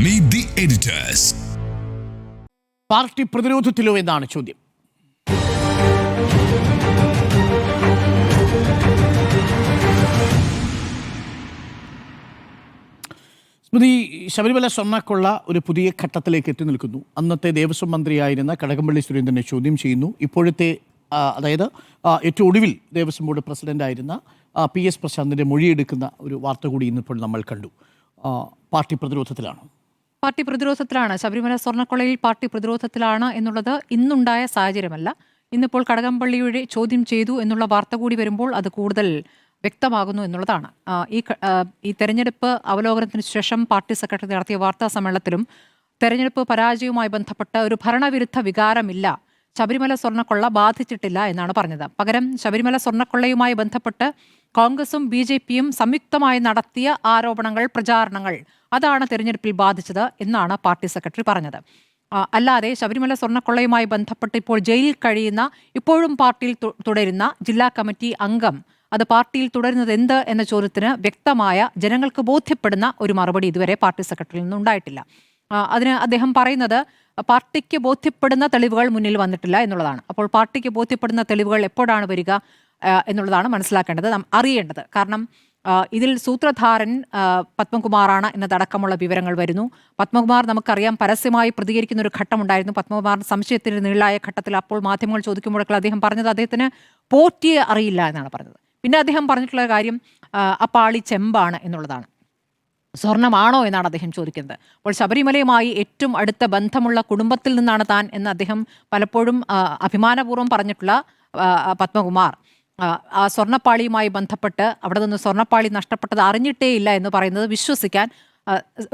Meet the editors. Party പ്രതിരോധത്തിലോ എന്നാണ് ചോദ്യം. സ്മൃതി, ശബരിമല സ്വർണ്ണക്കൊള്ള ഒരു പുതിയ ഘട്ടത്തിലേക്ക് എത്തി നിൽക്കുന്നു. അന്നത്തെ ദേവസ്വം മന്ത്രിയായിരുന്ന കടകംപള്ളി സുരേന്ദ്രനെ ചോദ്യം ചെയ്യുന്നു. ഇപ്പോഴത്തെ അതായത് ഏറ്റവും ഒടുവിൽ ദേവസ്വം ബോർഡ് പ്രസിഡന്റായിരുന്ന PS പ്രശാന്തിൻ്റെ മൊഴിയെടുക്കുന്ന ഒരു വാർത്ത കൂടി ഇന്നിപ്പോൾ നമ്മൾ കണ്ടു. പാർട്ടി പ്രതിരോധത്തിലാണ്. പാർട്ടി പ്രതിരോധത്തിലാണ്. ശബരിമല സ്വർണ്ണക്കൊള്ളയിൽ പാർട്ടി പ്രതിരോധത്തിലാണ് എന്നുള്ളത് ഇന്നുണ്ടായ സാഹചര്യമല്ല. ഇന്നിപ്പോൾ കടകംപള്ളിയുടെ ചോദ്യം ചെയ്തു എന്നുള്ള വാർത്ത കൂടി വരുമ്പോൾ അത് കൂടുതൽ വ്യക്തമാകുന്നു എന്നുള്ളതാണ്. ഈ തെരഞ്ഞെടുപ്പ് അവലോകനത്തിന് ശേഷം പാർട്ടി സെക്രട്ടറി നടത്തിയ വാർത്താ സമ്മേളനത്തിലും തെരഞ്ഞെടുപ്പ് പരാജയവുമായി ബന്ധപ്പെട്ട ഒരു ഭരണവിരുദ്ധ വികാരമില്ല, ശബരിമല സ്വർണ്ണക്കൊള്ള ബാധിച്ചിട്ടില്ല എന്നാണ് പറഞ്ഞത്. പകരം ശബരിമല സ്വർണ്ണക്കൊള്ളയുമായി ബന്ധപ്പെട്ട് കോൺഗ്രസും BJPയും സംയുക്തമായി നടത്തിയ ആരോപണങ്ങൾ, പ്രചാരണങ്ങൾ, അതാണ് തെരഞ്ഞെടുപ്പിൽ ബാധിച്ചത് എന്നാണ് പാർട്ടി സെക്രട്ടറി പറഞ്ഞത്. അല്ലാതെ ശബരിമല സ്വർണ്ണക്കൊള്ളയുമായി ബന്ധപ്പെട്ട് ഇപ്പോൾ ജയിലിൽ കഴിയുന്ന, ഇപ്പോഴും പാർട്ടിയിൽ തുടരുന്ന ജില്ലാ കമ്മിറ്റി അംഗം അത് പാർട്ടിയിൽ തുടരുന്നത് എന്ത് എന്ന ചോദ്യത്തിന് വ്യക്തമായ, ജനങ്ങൾക്ക് ബോധ്യപ്പെടുന്ന ഒരു മറുപടി ഇതുവരെ പാർട്ടി സെക്രട്ടറിയിൽ നിന്ന് ഉണ്ടായിട്ടില്ല. അതിന് അദ്ദേഹം പറയുന്നത് പാർട്ടിക്ക് ബോധ്യപ്പെടുന്ന തെളിവുകൾ മുന്നിൽ വന്നിട്ടില്ല എന്നുള്ളതാണ്. അപ്പോൾ പാർട്ടിക്ക് ബോധ്യപ്പെടുന്ന തെളിവുകൾ എപ്പോഴാണ് വരിക എന്നുള്ളതാണ് മനസ്സിലാക്കേണ്ടത്, അറിയേണ്ടത്. കാരണം ഇതിൽ സൂത്രധാരൻ പത്മകുമാറാണ് എന്നതടക്കമുള്ള വിവരങ്ങൾ വരുന്നു. പത്മകുമാർ നമുക്കറിയാം പരസ്യമായി പ്രതികരിക്കുന്ന ഒരു ഘട്ടമുണ്ടായിരുന്നു. പത്മകുമാറിന് സംശയത്തിന് നീളായ ഘട്ടത്തിൽ അപ്പോൾ മാധ്യമങ്ങൾ ചോദിക്കുമ്പോഴൊക്കെ അദ്ദേഹം പറഞ്ഞത് അദ്ദേഹത്തിന് പോറ്റിയെ അറിയില്ല എന്നാണ് പറഞ്ഞത്. പിന്നെ അദ്ദേഹം പറഞ്ഞിട്ടുള്ള കാര്യം ആ പാളി ചെമ്പാണ് എന്നുള്ളതാണ്. സ്വർണ്ണമാണോ എന്നാണ് അദ്ദേഹം ചോദിക്കുന്നത്. അപ്പോൾ ശബരിമലയുമായി ഏറ്റവും അടുത്ത ബന്ധമുള്ള കുടുംബത്തിൽ നിന്നാണ് താൻ എന്ന് അദ്ദേഹം പലപ്പോഴും അഭിമാനപൂർവ്വം പറഞ്ഞിട്ടുള്ള പത്മകുമാർ ആ സ്വർണ്ണപ്പാളിയുമായി ബന്ധപ്പെട്ട് അവിടെ നിന്ന് സ്വർണ്ണപ്പാളി നഷ്ടപ്പെട്ടത് അറിഞ്ഞിട്ടേ ഇല്ല എന്ന് പറയുന്നത് വിശ്വസിക്കാൻ,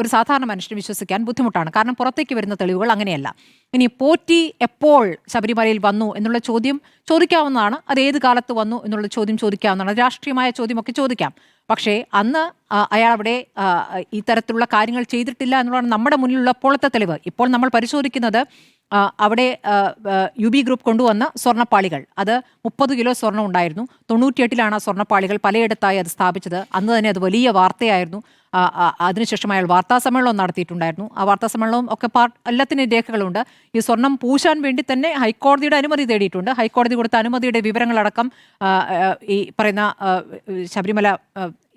ഒരു സാധാരണ മനുഷ്യന് വിശ്വസിക്കാൻ ബുദ്ധിമുട്ടാണ്. കാരണം പുറത്തേക്ക് വരുന്ന തെളിവുകൾ അങ്ങനെയല്ല. ഇനി പോറ്റി എപ്പോൾ ശബരിമലയിൽ വന്നു എന്നുള്ള ചോദ്യം ചോദിക്കാവുന്നതാണ്. അത് ഏത് കാലത്ത് വന്നു എന്നുള്ള ചോദ്യം ചോദിക്കാവുന്നതാണ്. രാഷ്ട്രീയമായ ചോദ്യമൊക്കെ ചോദിക്കാം. പക്ഷേ അന്ന് അയാൾ അവിടെ ഇത്തരത്തിലുള്ള കാര്യങ്ങൾ ചെയ്തിട്ടില്ല എന്നുള്ളതാണ് നമ്മുടെ മുന്നിലുള്ള അപ്പോഴത്തെ തെളിവ്. ഇപ്പോൾ നമ്മൾ പരിശോധിക്കുന്നത് അവിടെ UB ഗ്രൂപ്പ് കൊണ്ടുവന്ന സ്വർണ്ണപ്പാളികൾ, അത് 30 കിലോ സ്വർണ്ണം ഉണ്ടായിരുന്നു. 98-ലാണ് ആ സ്വർണ്ണപ്പാളികൾ പലയിടത്തായി അത് സ്ഥാപിച്ചത്. അന്ന് തന്നെ അത് വലിയ വാർത്തയായിരുന്നു. അതിനുശേഷം അയാൾ വാർത്താസമ്മേളനം നടത്തിയിട്ടുണ്ടായിരുന്നു. ആ വാർത്താസമ്മേളനവും ഒക്കെ എല്ലാത്തിനും രേഖകളുണ്ട്. ഈ സ്വർണം പൂശാൻ വേണ്ടി തന്നെ ഹൈക്കോടതിയുടെ അനുമതി തേടിയിട്ടുണ്ട്. ഹൈക്കോടതി കൊടുത്ത അനുമതിയുടെ വിവരങ്ങളടക്കം ഈ പറയുന്ന ശബരിമല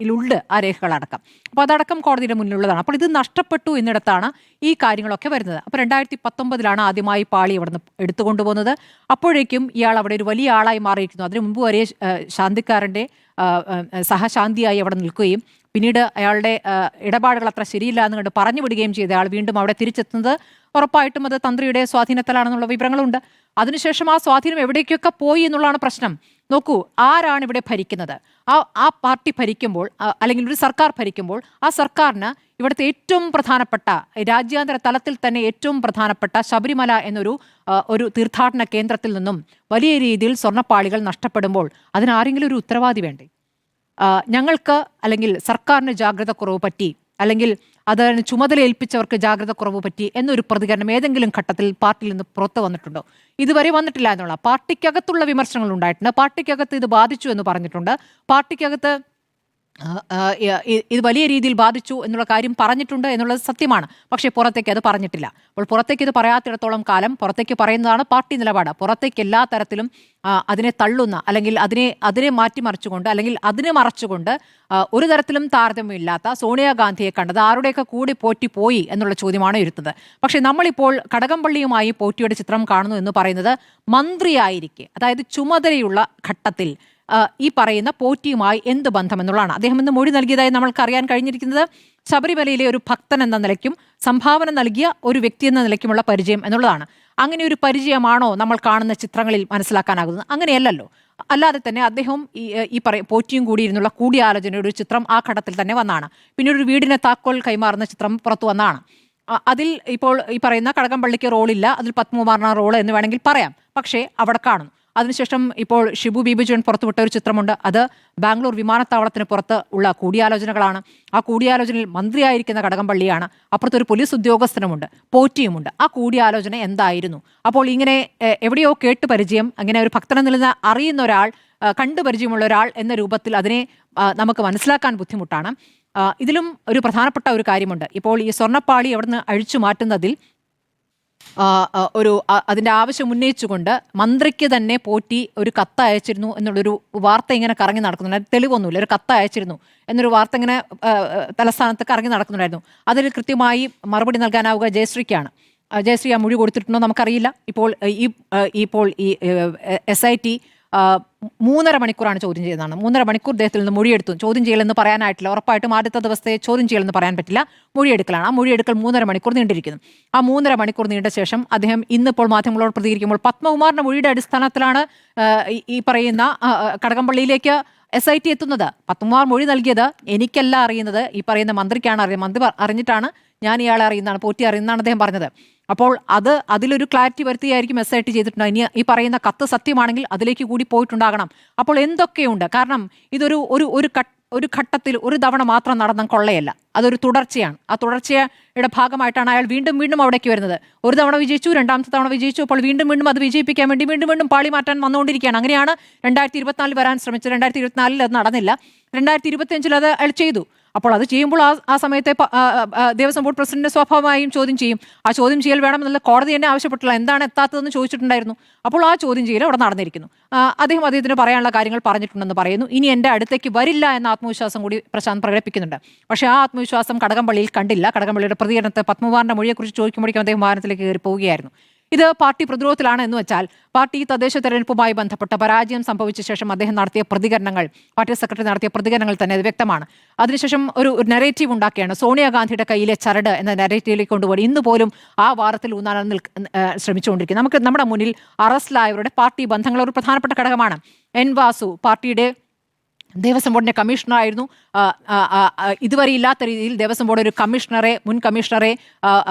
ിലുണ്ട് ആ രേഖകളടക്കം. അപ്പോൾ അതടക്കം കോടതിയുടെ മുന്നിലുള്ളതാണ്. അപ്പോൾ ഇത് നഷ്ടപ്പെട്ടു എന്നിടത്താണ് ഈ കാര്യങ്ങളൊക്കെ വരുന്നത്. അപ്പോൾ 2019-ലാണ് ആദ്യമായി പാളി അവിടെ നിന്ന് എടുത്തുകൊണ്ടുപോകുന്നത്. അപ്പോഴേക്കും ഇയാൾ അവിടെ ഒരു വലിയ ആളായി മാറിയിരിക്കുന്നു. അതിനു മുമ്പ് വരെ ശാന്തിക്കാരൻ്റെ സഹശാന്തിയായി അവിടെ നിൽക്കുകയും പിന്നീട് അയാളുടെ ഇടപാടുകൾ അത്ര ശരിയില്ല എന്ന് കണ്ട് പറഞ്ഞു വിടുകയും ചെയ്ത ആൾ വീണ്ടും അവിടെ തിരിച്ചെത്തുന്നത് ഉറപ്പായിട്ടും അത് തന്ത്രിയുടെ സ്വാധീനത്തിലാണെന്നുള്ള വിവരങ്ങളുണ്ട്. അതിനുശേഷം ആ സ്വാധീനം എവിടേക്കൊക്കെ പോയി എന്നുള്ളതാണ് പ്രശ്നം. നോക്കൂ, ആരാണ് ഇവിടെ ഭരിക്കുന്നത്? ആ പാർട്ടി ഭരിക്കുമ്പോൾ, അല്ലെങ്കിൽ ഒരു സർക്കാർ ഭരിക്കുമ്പോൾ, ആ സർക്കാരിന് ഇവിടുത്തെ ഏറ്റവും പ്രധാനപ്പെട്ട, രാജ്യാന്തര തലത്തിൽ തന്നെ ഏറ്റവും പ്രധാനപ്പെട്ട ശബരിമല ഒരു തീർത്ഥാടന കേന്ദ്രത്തിൽ നിന്നും വലിയ രീതിയിൽ സ്വർണ്ണപ്പാളികൾ നഷ്ടപ്പെടുമ്പോൾ അതിനാരെങ്കിലും ഒരു ഉത്തരവാദി വേണ്ടേ? ഞങ്ങൾക്ക് അല്ലെങ്കിൽ സർക്കാരിന് ജാഗ്രത കുറവ് പറ്റി, അല്ലെങ്കിൽ അതിന് ചുമതല ഏൽപ്പിച്ചവർക്ക് ജാഗ്രത കുറവ് പറ്റി എന്നൊരു പ്രതികരണം ഏതെങ്കിലും ഘട്ടത്തിൽ പാർട്ടിയിൽ നിന്ന് പുറത്തു വന്നിട്ടുണ്ടോ? ഇതുവരെ വന്നിട്ടില്ല എന്നുള്ള പാർട്ടിക്കകത്തുള്ള വിമർശനങ്ങൾ ഉണ്ടായിട്ടുണ്ട്. പാർട്ടിക്കകത്ത് ഇത് ബാധിച്ചു എന്ന് പറഞ്ഞിട്ടുണ്ട്. പാർട്ടിക്കകത്ത് ഇത് വലിയ രീതിയിൽ ബാധിച്ചു എന്നുള്ള കാര്യം പറഞ്ഞിട്ടുണ്ട് എന്നുള്ളത് സത്യമാണ്. പക്ഷേ പുറത്തേക്ക് അത് പറഞ്ഞിട്ടില്ല. അപ്പോൾ പുറത്തേക്ക് ഇത് പറയാത്തിടത്തോളം കാലം പുറത്തേക്ക് പറയുന്നതാണ് പാർട്ടി നിലപാട്. പുറത്തേക്ക് എല്ലാ തരത്തിലും അതിനെ തള്ളുന്ന, അല്ലെങ്കിൽ അതിനെ മാറ്റിമറിച്ചുകൊണ്ട്, അല്ലെങ്കിൽ അതിനെ മറച്ചുകൊണ്ട് ഒരു തരത്തിലും താരതമ്യമില്ലാത്ത സോണിയാഗാന്ധിയെ കണ്ടത് ആരുടെയൊക്കെ കൂടി പോറ്റി പോയി എന്നുള്ള ചോദ്യമാണ് ഉയരുന്നത്. പക്ഷേ നമ്മളിപ്പോൾ കടകംപള്ളിയുമായി പോറ്റിയുടെ ചിത്രം കാണുന്നു എന്ന് പറയുന്നത് മന്ത്രിയായിരിക്കെ, അതായത് ചുമതലയുള്ള ഘട്ടത്തിൽ ഈ പറയുന്ന പോറ്റിയുമായി എന്ത് ബന്ധം എന്നുള്ളതാണ്. അദ്ദേഹം ഇന്ന് മൊഴി നൽകിയതായി നമ്മൾക്ക് അറിയാൻ കഴിഞ്ഞിരിക്കുന്നത് ശബരിമലയിലെ ഒരു ഭക്തൻ എന്ന നിലയ്ക്കും സംഭാവന നൽകിയ ഒരു വ്യക്തി എന്ന നിലയ്ക്കുമുള്ള പരിചയം എന്നുള്ളതാണ്. അങ്ങനെ ഒരു പരിചയമാണോ നമ്മൾ കാണുന്ന ചിത്രങ്ങളിൽ മനസ്സിലാക്കാനാകുന്നത്? അങ്ങനെയല്ലല്ലോ. അല്ലാതെ തന്നെ അദ്ദേഹം പോറ്റിയും കൂടി ഇരുന്നുള്ള കൂടിയാലോചനയുടെ ഒരു ചിത്രം ആ ഘട്ടത്തിൽ തന്നെ വന്നാണ്. പിന്നീട് ഒരു വീടിന് താക്കോൽ കൈമാറുന്ന ചിത്രം പുറത്തു വന്നാണ്. അതിൽ ഇപ്പോൾ ഈ പറയുന്ന കടകംപള്ളിക്ക് റോളില്ല, അതിൽ പത്മകുമാറിന് റോള് എന്ന് വേണമെങ്കിൽ പറയാം. പക്ഷേ അവിടെ കാണുന്നു. അതിനുശേഷം ഇപ്പോൾ ഷിബു ബേബി ജോൺ പുറത്തുവിട്ട ഒരു ചിത്രമുണ്ട്. അത് ബാംഗ്ലൂർ വിമാനത്താവളത്തിന് പുറത്ത് ഉള്ള കൂടിയാലോചനകളാണ്. ആ കൂടിയാലോചനയിൽ മന്ത്രിയായിരിക്കുന്ന കടകംപള്ളിയാണ്. അപ്പുറത്തൊരു പോലീസ് ഉദ്യോഗസ്ഥനുമുണ്ട്, പോറ്റിയുമുണ്ട്. ആ കൂടിയാലോചന എന്തായിരുന്നു? അപ്പോൾ ഇങ്ങനെ എവിടെയോ കേട്ട് പരിചയം, അങ്ങനെ ഒരു ഭക്തനെന്ന് അറിയുന്ന ഒരാൾ കണ്ടുപരിചയമുള്ള ഒരാൾ എന്ന രൂപത്തിൽ അതിനെ നമുക്ക് മനസ്സിലാക്കാൻ ബുദ്ധിമുട്ടാണ്. ഇതിലും ഒരു പ്രധാനപ്പെട്ട ഒരു കാര്യമുണ്ട്. ഇപ്പോൾ ഈ സ്വർണ്ണപ്പാളി അവിടുന്ന് അഴിച്ചു മാറ്റുന്നതിൽ അതിൻ്റെ ആവശ്യം ഉന്നയിച്ചുകൊണ്ട് മന്ത്രിക്ക് തന്നെ പോറ്റി ഒരു കത്ത് അയച്ചിരുന്നു എന്നുള്ളൊരു വാർത്ത ഇങ്ങനെ കറങ്ങി നടക്കുന്നുണ്ട്. തെളിവൊന്നുമില്ല, ഒരു കത്ത് അയച്ചിരുന്നു എന്നൊരു വാർത്ത ഇങ്ങനെ തലസ്ഥാനത്ത് കറങ്ങി നടക്കുന്നുണ്ടായിരുന്നു. അതിൽ കൃത്യമായി മറുപടി നൽകാനാവുക ജയശ്രീക്കാണ്. ജയശ്രീ ആ മൊഴി കൊടുത്തിട്ടുണ്ടോ നമുക്കറിയില്ല. ഇപ്പോൾ ഈ SIT 3.5 മണിക്കൂറാണ് ചോദ്യം ചെയ്യുന്നതാണ്. 3.5 മണിക്കൂർ അദ്ദേഹത്തിൽ നിന്ന് മൊഴിയെടുത്തു. ചോദ്യം ചെയ്യലെന്ന് പറയാനായിട്ടില്ല. ഉറപ്പായിട്ടും ആദ്യത്തെ ദിവസത്തെ ചോദ്യം ചെയ്യലെന്ന് പറയാൻ പറ്റില്ല, മൊഴിയെടുക്കലാണ്. ആ മൊഴിയെടുക്കൽ 3.5 മണിക്കൂർ നീണ്ടിരിക്കുന്നു. ആ 3.5 മണിക്കൂർ നീണ്ട ശേഷം അദ്ദേഹം ഇന്നിപ്പോൾ മാധ്യമങ്ങളോട് പ്രതികരിക്കുമ്പോൾ പത്മകുമാറിന്റെ മൊഴിയുടെ അടിസ്ഥാനത്തിലാണ് ഈ പറയുന്ന കടകംപള്ളിയിലേക്ക് SIT എത്തുന്നത്. പത്മകുമാർ മൊഴി നൽകിയത് എനിക്കല്ല അറിയുന്നത്, ഈ പറയുന്ന മന്ത്രിക്കാണ് അറിയുന്നത്. മന്ത്രി അറിഞ്ഞിട്ടാണ് ഞാൻ ഇയാളെ അറിയുന്നതാണ്, പോറ്റി അറിയുന്നതാണ് അദ്ദേഹം പറഞ്ഞത്. അപ്പോൾ അതിലൊരു ക്ലാരിറ്റി വരുത്തിയായിരിക്കും SIT ചെയ്തിട്ടുണ്ട്. ഇനി ഈ പറയുന്ന കത്ത് സത്യമാണെങ്കിൽ അതിലേക്ക് കൂടി പോയിട്ടുണ്ടാകണം. അപ്പോൾ എന്തൊക്കെയുണ്ട്? കാരണം ഇതൊരു ഒരു ഘട്ടത്തിൽ ഒരു തവണ മാത്രം നടന്ന കൊള്ളയല്ല, അതൊരു തുടർച്ചയാണ്. ആ തുടർച്ചയുടെ ഭാഗമായിട്ടാണ് അയാൾ വീണ്ടും വീണ്ടും അവിടേക്ക് വരുന്നത്. ഒരു തവണ വിജയിച്ചു, രണ്ടാമത്തെ തവണ വിജയിച്ചു. അപ്പോൾ വീണ്ടും അത് വിജയിപ്പിക്കാൻ വേണ്ടി വീണ്ടും പാളി മാറ്റാൻ വന്നുകൊണ്ടിരിക്കുകയാണ്. അങ്ങനെയാണ് 2024 വരാൻ ശ്രമിച്ചത്. 2024 അത് നടന്നില്ല. 2025 അത് അയാൾ ചെയ്തു. അപ്പോൾ അത് ചെയ്യുമ്പോൾ ആ സമയത്തെ ദേവസ്വം ബോർഡ് പ്രസിഡന്റ് സ്വാഭാവികമായും ചോദ്യം ചെയ്യും. ആ ചോദ്യം ചെയ്യൽ വേണമെന്നുള്ള കോടതി തന്നെ ആവശ്യപ്പെട്ടില്ല. എന്താണ് എത്താത്തതെന്ന് ചോദിച്ചിട്ടുണ്ടായിരുന്നു. അപ്പോൾ ആ ചോദ്യം ചെയ്യൽ അവിടെ നടന്നിരിക്കുന്നു. അദ്ദേഹത്തിന് പറയാനുള്ള കാര്യങ്ങൾ പറഞ്ഞിട്ടുണ്ടെന്ന് പറയുന്നു. ഇനി എൻ്റെ അടുത്തേക്ക് വരില്ല എന്ന ആത്മവിശ്വാസം കൂടി പ്രശാന്ത് പ്രകടിപ്പിക്കുന്നുണ്ട്. പക്ഷേ ആ ആത്മവിശ്വാസം കടകംപള്ളിയിൽ കണ്ടില്ല. കടകംപള്ളിയുടെ പ്രതികരണത്തെ പത്മകുമാറിന്റെ മൊഴിയെക്കുറിച്ച് ചോദിക്കുമ്പോഴേക്കും അദ്ദേഹം വാഹനത്തിലേക്ക് കയറി പോവുകയായിരുന്നു. ഇത് പാർട്ടി പ്രതിരോധത്തിലാണ് എന്ന് വെച്ചാൽ പാർട്ടി തദ്ദേശ തെരഞ്ഞെടുപ്പുമായി ബന്ധപ്പെട്ട പരാജയം സംഭവിച്ച ശേഷം അദ്ദേഹം നടത്തിയ പ്രതികരണങ്ങൾ, പാർട്ടി സെക്രട്ടറി നടത്തിയ പ്രതികരണങ്ങൾ തന്നെ അത് വ്യക്തമാണ്. അതിനുശേഷം ഒരു നെറേറ്റീവ് ഉണ്ടാക്കിയാണ്. സോണിയാഗാന്ധിയുടെ കയ്യിലെ ചരട് എന്ന നെറേറ്റീവിലേക്ക് കൊണ്ടുപോയി ഇന്ന് പോലും ആ വാദത്തിൽ ഊന്നാൻ ശ്രമിച്ചുകൊണ്ടിരിക്കുന്നത്. നമുക്ക് നമ്മുടെ മുന്നിൽ അറസ്റ്റിലായവരുടെ പാർട്ടി ബന്ധങ്ങൾ ഒരു പ്രധാനപ്പെട്ട ഘടകമാണ്. N. വാസു പാർട്ടിയുടെ ദേവസ്വം ബോർഡിന്റെ കമ്മീഷണറായിരുന്നു. ഇതുവരെ ഇല്ലാത്ത രീതിയിൽ ദേവസ്വം ബോർഡ് ഒരു മുൻ കമ്മീഷണറെ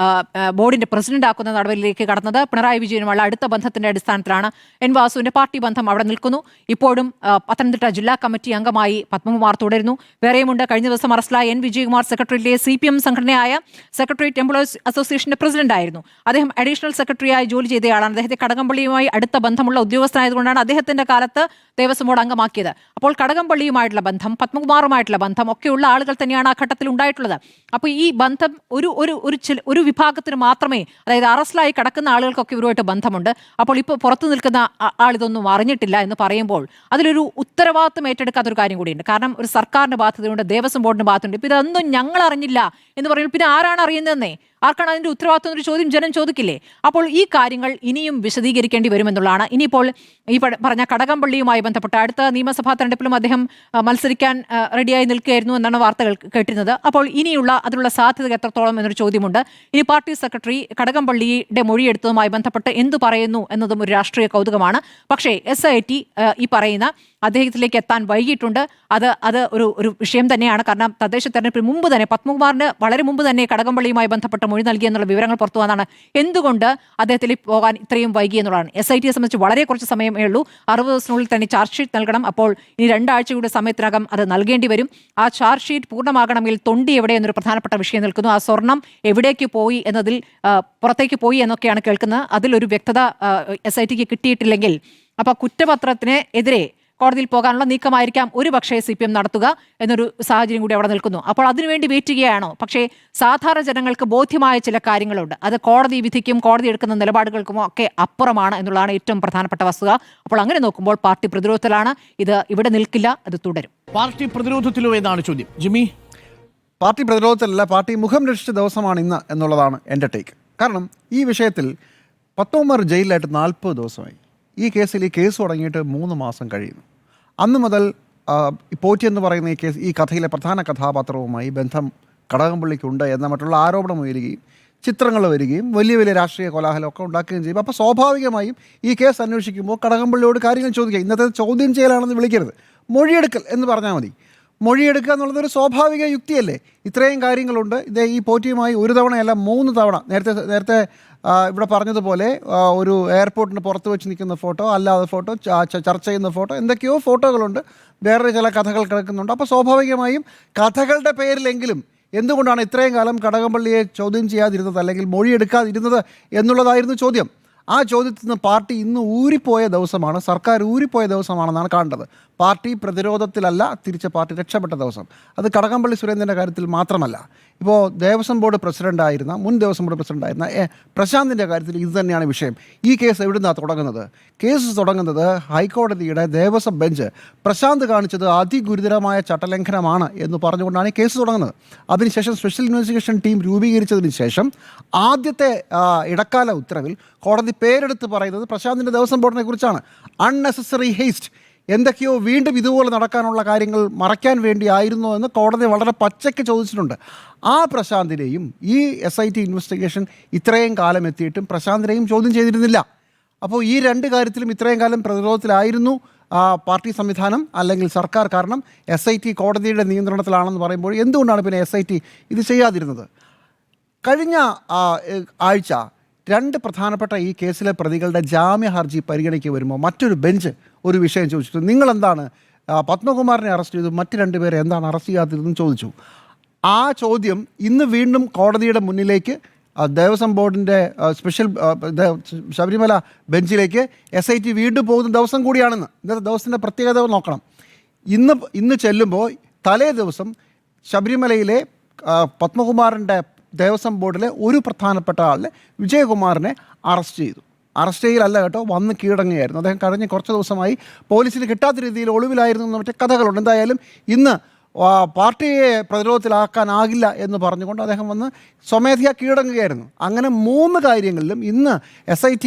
ബോർഡിന്റെ പ്രസിഡന്റ് ആക്കുന്ന നടപടിയിലേക്ക് കടന്നത് പിണറായി വിജയനുമുള്ള അടുത്ത ബന്ധത്തിന്റെ അടിസ്ഥാനത്തിലാണ്. N. വാസുവിന്റെ പാർട്ടി ബന്ധം അവിടെ നിൽക്കുന്നു. ഇപ്പോഴും പത്തനംതിട്ട ജില്ലാ കമ്മിറ്റി അംഗമായി പത്മകുമാർ തുടരുന്നു. വേറെയുമുണ്ട്. കഴിഞ്ഞ ദിവസം അറസ്റ്റിലായ N. വിജയകുമാർ സെക്രട്ടറിയിലെ CPM സംഘടനയായ സെക്രട്ടേറിയറ്റ് എംപ്ലോയീസ് അസോസിയേഷന്റെ പ്രസിഡന്റ് ആയിരുന്നു. അദ്ദേഹം അഡീഷണൽ സെക്രട്ടറിയായി ജോലി ചെയ്തയാളാണ്. അദ്ദേഹത്തെ കടകംപള്ളിയുമായി അടുത്ത ബന്ധമുള്ള ഉദ്യോഗസ്ഥനായതുകൊണ്ടാണ് അദ്ദേഹത്തിന്റെ കാലത്ത് ദേവസ്വം ബോർഡ് അംഗമാക്കിയത്. അപ്പോൾ കടകംപള്ളിയുമായിട്ടുള്ള ബന്ധം, പത്മകുമാറുമായിട്ടുള്ള ബന്ധം ഒക്കെയുള്ള ആളുകൾ തന്നെയാണ് ആ ഘട്ടത്തിൽ ഉണ്ടായിട്ടുള്ളത്. അപ്പോൾ ഈ ബന്ധം ഒരു വിഭാഗത്തിന് മാത്രമേ, അതായത് അറസ്റ്റിലായി കിടക്കുന്ന ആളുകൾക്കൊക്കെ ഇവരുമായിട്ട് ബന്ധമുണ്ട്. അപ്പോൾ ഇപ്പോൾ പുറത്തു നിൽക്കുന്ന ആളിതൊന്നും അറിഞ്ഞിട്ടില്ല എന്ന് പറയുമ്പോൾ അതിലൊരു ഉത്തരവാദിത്വം ഏറ്റെടുക്കാത്തൊരു കാര്യം കൂടിയുണ്ട്. കാരണം ഒരു സർക്കാരിന്റെ ബാധ്യതയുണ്ട്, ദേവസ്വം ബോർഡിന്റെ ബാധ്യതയുണ്ട്. ഇപ്പം ഇതൊന്നും ഞങ്ങൾ അറിഞ്ഞില്ല എന്ന് പറയുമ്പോൾ പിന്നെ ആരാണ് അറിയുന്നതെന്നേ? ആർക്കാണ് അതിൻ്റെ ഉത്തരവാദിത്വം എന്നൊരു ചോദ്യം ജനം ചോദിക്കില്ലേ? അപ്പോൾ ഈ കാര്യങ്ങൾ ഇനിയും വിശദീകരിക്കേണ്ടി വരുമെന്നുള്ളതാണ്. ഇനിയിപ്പോൾ ഈ പറഞ്ഞ കടകംപള്ളിയുമായി ബന്ധപ്പെട്ട അടുത്ത നിയമസഭാ തെരഞ്ഞെടുപ്പിലും അദ്ദേഹം മത്സരിക്കാൻ റെഡിയായി നിൽക്കുകയായിരുന്നു എന്നാണ് വാർത്തകൾ കേട്ടിരുന്നത്. അപ്പോൾ ഇനിയുള്ള അതിനുള്ള സാധ്യത എത്രത്തോളം എന്നൊരു ചോദ്യമുണ്ട്. ഇനി പാർട്ടി സെക്രട്ടറി കടകംപള്ളിയുടെ മൊഴിയെടുത്തതുമായി ബന്ധപ്പെട്ട് എന്തു പറയുന്നു എന്നതും ഒരു രാഷ്ട്രീയ കൗതുകമാണ്. പക്ഷേ SIT ഈ പറയുന്ന അദ്ദേഹത്തിലേക്ക് എത്താൻ വൈകിട്ടുണ്ട്. അത് ഒരു വിഷയം തന്നെയാണ്. കാരണം തദ്ദേശ തെരഞ്ഞെടുപ്പിന് മുമ്പ് തന്നെ പത്മകുമാറിന് വളരെ മുമ്പ് തന്നെ കടകംപള്ളിയുമായി ബന്ധപ്പെട്ട മൊഴി നൽകി എന്നുള്ള വിവരങ്ങൾ പുറത്തു വന്നാണ്. എന്തുകൊണ്ട് അദ്ദേഹത്തിലേക്ക് പോകാൻ ഇത്രയും വൈകി എന്നുള്ളതാണ്. SITയെ സംബന്ധിച്ച് വളരെ കുറച്ച് സമയമേ ഉള്ളൂ. 60 ദിവസത്തിനുള്ളിൽ തന്നെ ചാർജ് ഷീറ്റ് നൽകണം. അപ്പോൾ ഇനി 2 ആഴ്ചയുടെ സമയത്തിനകം അത് നൽകേണ്ടി വരും. ആ ചാർജ് ഷീറ്റ് പൂർണ്ണമാകണമെങ്കിൽ തൊണ്ടി എവിടെ എന്നൊരു പ്രധാനപ്പെട്ട വിഷയം നിൽക്കുന്നു. ആ സ്വർണം എവിടേക്ക് പോയി എന്നതിൽ പുറത്തേക്ക് പോയി എന്നൊക്കെയാണ് കേൾക്കുന്നത്. അതിലൊരു വ്യക്തത SITക്ക് കിട്ടിയിട്ടില്ലെങ്കിൽ അപ്പോൾ കുറ്റപത്രത്തിന് എതിരെ കോടതിയിൽ പോകാനുള്ള നീക്കമായിരിക്കാം ഒരു പക്ഷേ CPM നടത്തുക എന്നൊരു സാഹചര്യം കൂടി അവിടെ നിൽക്കുന്നു. അപ്പോൾ അതിനുവേണ്ടി വെയിറ്റ് ചെയ്യുകയാണോ? പക്ഷേ സാധാരണ ജനങ്ങൾക്ക് ബോധ്യമായ ചില കാര്യങ്ങളുണ്ട്. അത് കോടതി വിധിക്കും കോടതി എടുക്കുന്ന നിലപാടുകൾക്കും ഒക്കെ അപ്പുറമാണ് എന്നുള്ളതാണ് ഏറ്റവും പ്രധാനപ്പെട്ട വസ്തുത. അപ്പോൾ അങ്ങനെ നോക്കുമ്പോൾ പാർട്ടി പ്രതിരോധത്തിലാണ്. ഇത് ഇവിടെ നിൽക്കില്ല, അത് തുടരും. പാർട്ടി പ്രതിരോധത്തിലോ എന്നാണ് ചോദ്യം. ജിമ്മി, പാർട്ടി പ്രതിരോധത്തിലല്ല, പാർട്ടി മുഖം രക്ഷിച്ച ദിവസമാണ് ഇന്ന് എന്നുള്ളതാണ് എൻ്റെ ടേക്ക്. കാരണം ഈ വിഷയത്തിൽ പത്മകുമാർ ജയിലിലായിട്ട് 40 ദിവസമായി. ഈ കേസ് തുടങ്ങിയിട്ട് 3 മാസം കഴിയുന്നു. അന്ന് മുതൽ പോറ്റി എന്ന് പറയുന്ന ഈ കഥയിലെ പ്രധാന കഥാപാത്രവുമായി ബന്ധം കടകംപള്ളിക്കുണ്ട് എന്ന മറ്റുള്ള ആരോപണം ഉയരുകയും ചിത്രങ്ങൾ വരികയും വലിയ രാഷ്ട്രീയ കോലാഹലമൊക്കെ ഉണ്ടാക്കുകയും ചെയ്യും. അപ്പോൾ സ്വാഭാവികമായും ഈ കേസ് അന്വേഷിക്കുമ്പോൾ കടകംപള്ളിയോട് കാര്യങ്ങൾ ചോദിക്കുക. ഇന്നത്തെ ചോദ്യം ചെയ്യലാണെന്ന് വിളിക്കരുത്, മൊഴിയെടുക്കൽ എന്ന് പറഞ്ഞാൽ മതി. മൊഴിയെടുക്കുക എന്നുള്ളതൊരു സ്വാഭാവിക യുക്തിയല്ലേ? ഇത്രയും കാര്യങ്ങളുണ്ട്. ഈ പോറ്റിയുമായി ഒരു തവണയല്ല 3 തവണ നേരത്തെ ഇവിടെ പറഞ്ഞതുപോലെ ഒരു എയർപോർട്ടിന് പുറത്ത് വെച്ച് നിൽക്കുന്ന ഫോട്ടോ, അല്ലാതെ ഫോട്ടോ, ചർച്ച ചെയ്യുന്ന ഫോട്ടോ, എന്തൊക്കെയോ ഫോട്ടോകളുണ്ട്. വേറെ ചില കഥകൾ കിടക്കുന്നുണ്ട്. അപ്പോൾ സ്വാഭാവികമായും കഥകളുടെ പേരിലെങ്കിലും എന്തുകൊണ്ടാണ് ഇത്രയും കാലം കടകംപള്ളിയെ ചോദ്യം ചെയ്യാതിരുന്നത് അല്ലെങ്കിൽ മൊഴിയെടുക്കാതിരുന്നത് എന്നുള്ളതായിരുന്നു ചോദ്യം. ആ ചോദ്യത്തിൽ നിന്ന് പാർട്ടി ഇന്ന് ഊരിപ്പോയ ദിവസമാണ്, സർക്കാർ ഊരിപ്പോയ ദിവസമാണെന്നാണ് കാണേണ്ടത്. പാർട്ടി പ്രതിരോധത്തിലല്ല, തിരിച്ച് പാർട്ടി രക്ഷപ്പെട്ട ദിവസം. അത് കടകംപള്ളി സുരേന്ദ്രൻ്റെ കാര്യത്തിൽ മാത്രമല്ല. ഇപ്പോൾ ദേവസ്വം ബോർഡ് പ്രസിഡൻ്റായിരുന്ന മുൻ ദേവസ്വം ബോർഡ് പ്രസിഡൻ്റായിരുന്ന പ്രശാന്തിൻ്റെ കാര്യത്തിൽ ഇത് തന്നെയാണ് വിഷയം. ഈ കേസ് എവിടുന്നാണ് തുടങ്ങുന്നത്? കേസ് തുടങ്ങുന്നത് ഹൈക്കോടതിയുടെ ദേവസ്വം ബെഞ്ച് പ്രശാന്ത് കാണിച്ചത് അതിഗുരുതരമായ ചട്ടലംഘനമാണ് എന്ന് പറഞ്ഞുകൊണ്ടാണ് ഈ കേസ് തുടങ്ങുന്നത്. അതിനുശേഷം സ്പെഷ്യൽ ഇൻവെസ്റ്റിഗേഷൻ ടീം രൂപീകരിച്ചതിന് ശേഷം ആദ്യത്തെ ഇടക്കാല ഉത്തരവിൽ കോടതി പേരെടുത്ത് പറയുന്നത് പ്രശാന്തിൻ്റെ ദേവസ്വം ബോർഡിനെ കുറിച്ചാണ്. അൺനെസസറി ഹേസ്റ്റ്, എന്തൊക്കെയോ വീണ്ടും ഇതുപോലെ നടക്കാനുള്ള കാര്യങ്ങൾ മറയ്ക്കാൻ വേണ്ടിയായിരുന്നോ എന്ന് കോടതി വളരെ പച്ചയ്ക്ക് ചോദിച്ചിട്ടുണ്ട്. ആ പ്രശാന്തിനെയും ഈ SIT ഇൻവെസ്റ്റിഗേഷൻ ഇത്രയും കാലം എത്തിയിട്ടും പ്രശാന്തിനെയും ചോദ്യം ചെയ്തിരുന്നില്ല. അപ്പോൾ ഈ രണ്ട് കാര്യത്തിലും ഇത്രയും കാലം പ്രതിരോധത്തിലായിരുന്നു പാർട്ടി സംവിധാനം അല്ലെങ്കിൽ സർക്കാർ. കാരണം SIT കോടതിയുടെ നിയന്ത്രണത്തിലാണെന്ന് പറയുമ്പോൾ എന്തുകൊണ്ടാണ് പിന്നെ SIT ഇത് ചെയ്യാതിരുന്നത്? കഴിഞ്ഞ ആഴ്ച രണ്ട് പ്രധാനപ്പെട്ട ഈ കേസിലെ പ്രതികളുടെ ജാമ്യ ഹർജി പരിഗണിക്കുക വരുമ്പോൾ മറ്റൊരു ബെഞ്ച് ഒരു വിഷയം ചോദിച്ചിട്ട്, നിങ്ങളെന്താണ് പത്മകുമാറിനെ അറസ്റ്റ് ചെയ്തു, മറ്റ് രണ്ടുപേരെ എന്താണ് അറസ്റ്റ് ചെയ്യാത്തതെന്ന് ചോദിച്ചു. ആ ചോദ്യം ഇന്ന് വീണ്ടും കോടതിയുടെ മുന്നിലേക്ക് ദേവസ്വം ബോർഡിൻ്റെ സ്പെഷ്യൽ ശബരിമല ബെഞ്ചിലേക്ക് SIT വീണ്ടും പോകുന്ന ദിവസം കൂടിയാണെന്ന്. ഇന്നത്തെ ദിവസത്തിൻ്റെ പ്രത്യേകത നോക്കണം. ഇന്ന് ചെല്ലുമ്പോൾ തലേ ദിവസം ശബരിമലയിലെ പത്മകുമാറിൻ്റെ ദേവസ്വം ബോർഡിലെ ഒരു പ്രധാനപ്പെട്ട ആളിനെ, വിജയകുമാറിനെ അറസ്റ്റ് ചെയ്തു. അറസ്റ്റ് ചെയ്യലല്ല കേട്ടോ, വന്ന് കീഴടങ്ങുകയായിരുന്നു. അദ്ദേഹം കഴിഞ്ഞ കുറച്ച് ദിവസമായി പോലീസിന് കിട്ടാത്ത രീതിയിൽ ഒളിവിലായിരുന്നു എന്ന മറ്റേ കഥകളുണ്ട്. എന്തായാലും ഇന്ന് പാർട്ടിയെ പ്രതിരോധത്തിലാക്കാനാകില്ല എന്ന് പറഞ്ഞുകൊണ്ട് അദ്ദേഹം വന്ന് സ്വമേധയാ കീഴടങ്ങുകയായിരുന്നു. അങ്ങനെ 3 കാര്യങ്ങളിലും ഇന്ന് SIT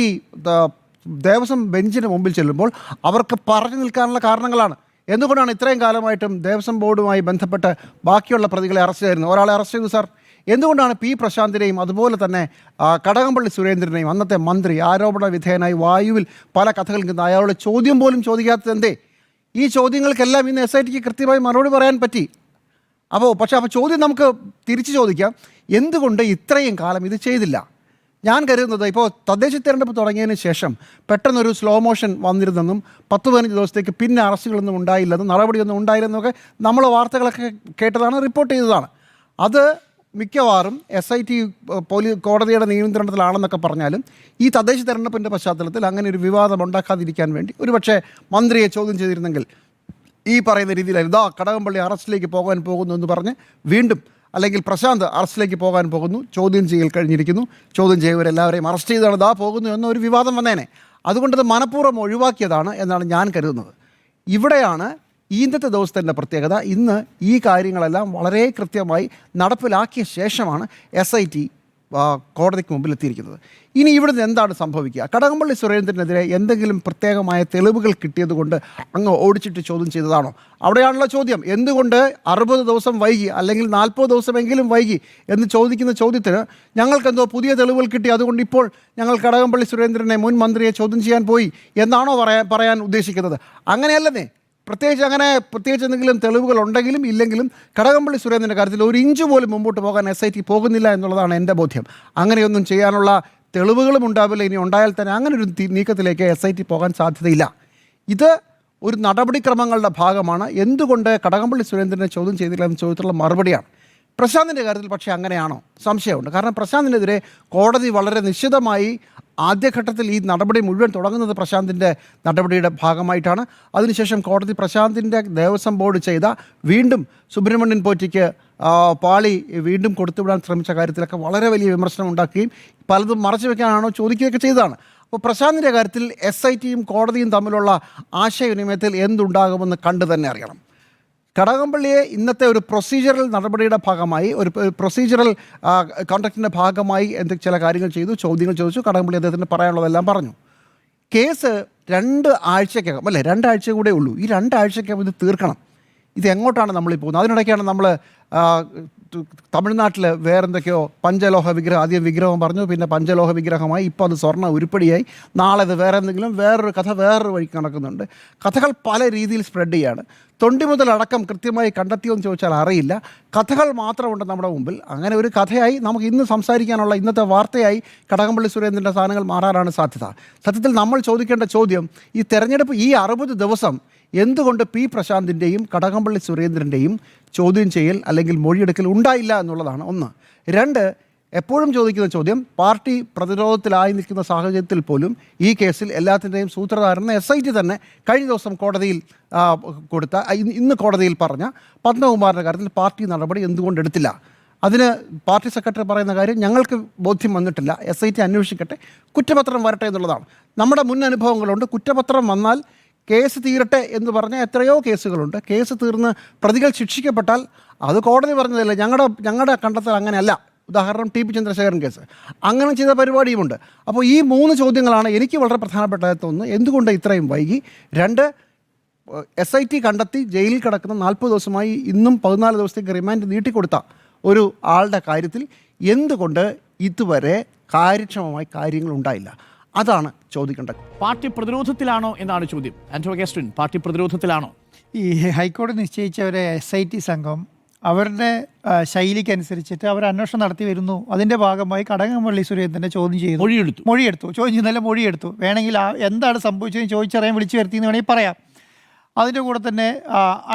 ദേവസ്വം ബെഞ്ചിന് മുമ്പിൽ ചെല്ലുമ്പോൾ അവർക്ക് പറഞ്ഞു നിൽക്കാനുള്ള കാരണങ്ങളാണ്. എന്തുകൊണ്ടാണ് ഇത്രയും കാലമായിട്ടും ദേവസ്വം ബോർഡുമായി ബന്ധപ്പെട്ട് ബാക്കിയുള്ള പ്രതികളെ അറസ്റ്റ് ചെയ്തിരുന്നത്? ഒരാളെ അറസ്റ്റ് ചെയ്തു സാർ. എന്തുകൊണ്ടാണ് P പ്രശാന്തിനെയും അതുപോലെ തന്നെ കടകംപള്ളി സുരേന്ദ്രനെയും, അന്നത്തെ മന്ത്രി, ആരോപണ വിധേയനായി വായുവിൽ പല കഥകൾ നിൽക്കുന്ന അയാളുടെ ചോദ്യം പോലും ചോദിക്കാത്തത് എന്തേ? ഈ ചോദ്യങ്ങൾക്കെല്ലാം ഇന്ന് SITക്ക് കൃത്യമായി മറുപടി പറയാൻ പറ്റി. പക്ഷേ ചോദ്യം നമുക്ക് തിരിച്ചു ചോദിക്കാം, എന്തുകൊണ്ട് ഇത്രയും കാലം ഇത് ചെയ്തില്ല? ഞാൻ കരുതുന്നത് ഇപ്പോൾ തദ്ദേശ തിരഞ്ഞെടുപ്പ് തുടങ്ങിയതിന് ശേഷം പെട്ടെന്നൊരു സ്ലോ മോഷൻ വന്നിരുന്നെന്നും 10-15 ദിവസത്തേക്ക് പിന്നെ അറസ്റ്റുകളൊന്നും ഉണ്ടായില്ലെന്നും നടപടിയൊന്നും ഉണ്ടായില്ലെന്നൊക്കെ നമ്മൾ വാർത്തകളൊക്കെ കേട്ടതാണ്, റിപ്പോർട്ട് ചെയ്തതാണ്. അത് മിക്കവാറും SIT കോടതിയുടെ നിയന്ത്രണത്തിലാണെന്നൊക്കെ പറഞ്ഞാലും ഈ തദ്ദേശ തെരഞ്ഞെടുപ്പിൻ്റെ പശ്ചാത്തലത്തിൽ അങ്ങനെ ഒരു വിവാദം ഉണ്ടാക്കാതിരിക്കാൻ വേണ്ടി ഒരുപക്ഷെ മന്ത്രിയെ ചോദ്യം ചെയ്തിരുന്നെങ്കിൽ ഈ പറയുന്ന രീതിയിലായിരുന്നു, കടകംപള്ളി അറസ്റ്റിലേക്ക് പോകാൻ പോകുന്നു എന്ന് പറഞ്ഞ് വീണ്ടും, അല്ലെങ്കിൽ പ്രശാന്ത് അറസ്റ്റിലേക്ക് പോകാൻ പോകുന്നു, ചോദ്യം ചെയ്യൽ കഴിഞ്ഞിരിക്കുന്നു, ചോദ്യം ചെയ്തവരെല്ലാവരെയും അറസ്റ്റ് ചെയ്താണ് പോകുന്നു എന്നൊരു വിവാദം വന്നേനെ. അതുകൊണ്ടത് മനഃപൂർവ്വം ഒഴിവാക്കിയതാണ് എന്നാണ് ഞാൻ കരുതുന്നത്. ഇവിടെയാണ് ഇന്നത്തെ ദിവസത്തിൻ്റെ പ്രത്യേകത. ഇന്ന് ഈ കാര്യങ്ങളെല്ലാം വളരെ കൃത്യമായി നടപ്പിലാക്കിയ ശേഷമാണ് SIT കോടതിക്ക് മുമ്പിൽ എത്തിയിരിക്കുന്നത്. ഇനി ഇവിടുന്ന് എന്താണ് സംഭവിക്കുക? കടകംപള്ളി സുരേന്ദ്രനെതിരെ എന്തെങ്കിലും പ്രത്യേകമായ തെളിവുകൾ കിട്ടിയതുകൊണ്ട് അങ്ങ് ഓടിച്ചിട്ട് ചോദ്യം ചെയ്തതാണോ? അവിടെയാണല്ലോ ചോദ്യം. എന്തുകൊണ്ട് 60 ദിവസം വൈകി, അല്ലെങ്കിൽ 40 ദിവസമെങ്കിലും വൈകി എന്ന് ചോദിക്കുന്ന ചോദ്യത്തിന് ഞങ്ങൾക്കെന്തോ പുതിയ തെളിവുകൾ കിട്ടി, അതുകൊണ്ട് ഇപ്പോൾ ഞങ്ങൾ കടകംപള്ളി സുരേന്ദ്രനെ, മുൻ മന്ത്രിയെ ചോദ്യം ചെയ്യാൻ പോയി എന്നാണോ പറയാൻ ഉദ്ദേശിക്കുന്നത്? അങ്ങനെയല്ലെന്നേ. പ്രത്യേകിച്ച് എന്തെങ്കിലും തെളിവുകൾ ഉണ്ടെങ്കിലും ഇല്ലെങ്കിലും കടകംപള്ളി സുരേന്ദ്രൻ്റെ കാര്യത്തിൽ ഒരു ഇഞ്ച് പോലും മുമ്പോട്ട് പോകാൻ SIT പോകുന്നില്ല എന്നുള്ളതാണ് എൻ്റെ ബോധ്യം. അങ്ങനെയൊന്നും ചെയ്യാനുള്ള തെളിവുകളും ഉണ്ടാവില്ല. ഇനി ഉണ്ടായാൽ തന്നെ അങ്ങനെ ഒരു നീക്കത്തിലേക്ക് SIT പോകാൻ സാധ്യതയില്ല. ഇത് ഒരു നടപടിക്രമങ്ങളുടെ ഭാഗമാണ്. എന്തുകൊണ്ട് കടകംപള്ളി സുരേന്ദ്രനെ ചോദ്യം ചെയ്തില്ല എന്ന ചോദ്യത്തിലുള്ള മറുപടിയാണ്. പ്രശാന്തിൻ്റെ കാര്യത്തിൽ പക്ഷേ അങ്ങനെയാണോ? സംശയമുണ്ട്. കാരണം പ്രശാന്തിനെതിരെ കോടതി വളരെ നിശ്ചിതമായി ആദ്യഘട്ടത്തിൽ ഈ നടപടി മുഴുവൻ തുടങ്ങുന്നത് പ്രശാന്തിൻ്റെ നടപടിയുടെ ഭാഗമായിട്ടാണ്. അതിനുശേഷം കോടതി പ്രശാന്തിൻ്റെ ദേവസ്വം ബോർഡ് ചെയ്ത വീണ്ടും സുബ്രഹ്മണ്യൻ പോറ്റിക്ക് പാളി വീണ്ടും കൊടുത്തുവിടാൻ ശ്രമിച്ച കാര്യത്തിലൊക്കെ വളരെ വലിയ വിമർശനം ഉണ്ടാക്കുകയും പലതും മറച്ചു വെക്കാനാണോ ചോദിക്കുകയൊക്കെ ചെയ്തതാണ്. അപ്പോൾ പ്രശാന്തിൻ്റെ കാര്യത്തിൽ SITയും കോടതിയും തമ്മിലുള്ള ആശയവിനിമയത്തിൽ എന്തുണ്ടാകുമെന്ന് കണ്ടു തന്നെ അറിയണം. കടകംപള്ളിയെ ഇന്നത്തെ ഒരു പ്രൊസീജിയറൽ നടപടിയുടെ ഭാഗമായി, ഒരു പ്രൊസീജിയറൽ കോൺട്രാക്റ്റിൻ്റെ ഭാഗമായി ചില കാര്യങ്ങൾ ചെയ്തു, ചോദ്യങ്ങൾ ചോദിച്ചു, കടകംപള്ളി അദ്ദേഹത്തിന് പറയാനുള്ളതെല്ലാം പറഞ്ഞു. കേസ് 2 ആഴ്ചക്കകം, അല്ലേ 2 ആഴ്ച കൂടെ ഉള്ളൂ, ഈ 2 ആഴ്ചക്കകം ഇത് തീർക്കണം. ഇത് എങ്ങോട്ടാണ് നമ്മളീ പോകുന്നത്? അതിനിടയ്ക്കാണ് നമ്മൾ തമിഴ്നാട്ടിൽ വേറെന്തൊക്കെയോ പഞ്ചലോഹ വിഗ്രഹം, ആദ്യം വിഗ്രഹം പറഞ്ഞു, പിന്നെ പഞ്ചലോഹ വിഗ്രഹമായി, ഇപ്പോൾ അത് സ്വർണ്ണ ഉരുപ്പടിയായി, നാളെ ഇത് വേറെ എന്തെങ്കിലും വേറൊരു കഥ വേറൊരു വഴിക്ക് നടക്കുന്നുണ്ട്. കഥകൾ പല രീതിയിൽ സ്പ്രെഡ് ചെയ്യാണ്. തൊണ്ടി മുതലടക്കം കൃത്യമായി കണ്ടെത്തിയോന്ന് ചോദിച്ചാൽ അറിയില്ല. കഥകൾ മാത്രമുണ്ട് നമ്മുടെ മുമ്പിൽ. അങ്ങനെ ഒരു കഥയായി നമുക്ക് ഇന്ന് സംസാരിക്കാനുള്ള ഇന്നത്തെ വാർത്തയായി കടകംപള്ളി സുരേന്ദ്രൻ്റെ സാധനങ്ങൾ മാറാനാണ് സാധ്യത. സത്യത്തിൽ നമ്മൾ ചോദിക്കേണ്ട ചോദ്യം, ഈ തെരഞ്ഞെടുപ്പ് ഈ 60 ദിവസം എന്തുകൊണ്ട് P പ്രശാന്തിൻ്റെയും കടകംപള്ളി സുരേന്ദ്രൻ്റെയും ചോദ്യം ചെയ്യൽ അല്ലെങ്കിൽ മൊഴിയെടുക്കൽ ഉണ്ടായില്ല എന്നുള്ളതാണ് ഒന്ന്. 2, എപ്പോഴും ചോദിക്കുന്ന ചോദ്യം, പാർട്ടി പ്രതിരോധത്തിലായി നിൽക്കുന്ന സാഹചര്യത്തിൽ പോലും ഈ കേസിൽ എല്ലാത്തിൻ്റെയും സൂത്രധാരൻ SIT തന്നെ കഴിഞ്ഞ ദിവസം കോടതിയിൽ കൊടുത്ത, ഇന്ന് കോടതിയിൽ പറഞ്ഞ പത്മകുമാറിൻ്റെ കാര്യത്തിൽ പാർട്ടി നടപടി എന്തുകൊണ്ട് എടുത്തില്ല? അതിന് പാർട്ടി സെക്രട്ടറി പറയുന്ന കാര്യം, ഞങ്ങൾക്ക് ബോധ്യം വന്നിട്ടില്ല, SIT അന്വേഷിക്കട്ടെ, കുറ്റപത്രം വരട്ടെ എന്നുള്ളതാണ്. നമ്മുടെ മുൻ അനുഭവങ്ങളുണ്ട്. കുറ്റപത്രം വന്നാൽ കേസ് തീരട്ടെ എന്ന് പറഞ്ഞ എത്രയോ കേസുകളുണ്ട്. കേസ് തീർന്ന് പ്രതികൾ ശിക്ഷിക്കപ്പെട്ടാൽ അത് കോടതി പറഞ്ഞതല്ല, ഞങ്ങളുടെ കണ്ടെത്തൽ അങ്ങനെയല്ല. ഉദാഹരണം TP ചന്ദ്രശേഖരൻ കേസ്, അങ്ങനെ ചെയ്ത പരിപാടിയുമുണ്ട്. അപ്പോൾ ഈ 3 ചോദ്യങ്ങളാണ് എനിക്ക് വളരെ പ്രധാനപ്പെട്ടതായി തോന്നുന്നത്. എന്തുകൊണ്ട് ഇത്രയും വൈകി? 2, SIT കണ്ടെത്തി ജയിലിൽ കിടക്കുന്ന 40 ദിവസമായി ഇന്നും 14 ദിവസത്തേക്ക് റിമാൻഡ് നീട്ടിക്കൊടുത്ത ഒരു ആളുടെ കാര്യത്തിൽ എന്തുകൊണ്ട് ഇതുവരെ കാര്യക്ഷമമായി കാര്യങ്ങൾ ഉണ്ടായില്ല? അതാണ് ചോദിക്കേണ്ടത്. പാർട്ടി പ്രതിരോധത്തിലാണോ എന്നാണ് ചോദ്യം. ആന്റോ അഗസ്റ്റിൻ, പാർട്ടി പ്രതിരോധത്തിലാണോ? ഈ ഹൈക്കോടതി നിശ്ചയിച്ച ഒരു SIT സംഘം അവരുടെ ശൈലിക്കനുസരിച്ചിട്ട് അവർ അന്വേഷണം നടത്തി വരുന്നു. അതിൻ്റെ ഭാഗമായി കടകംപള്ളി സുരേന്ദ്രനെ ചോദ്യം ചെയ്തു, മൊഴിയെടുത്തു. ചോദ്യം ചെയ്യുന്നതല്ല, മൊഴിയെടുത്തു. വേണമെങ്കിൽ എന്താണ് സംഭവിച്ചതെന്ന് ചോദിച്ചറിയാൻ വിളിച്ചു വരുത്തിയെന്ന് വേണമെങ്കിൽ പറയാം. അതിൻ്റെ കൂടെ തന്നെ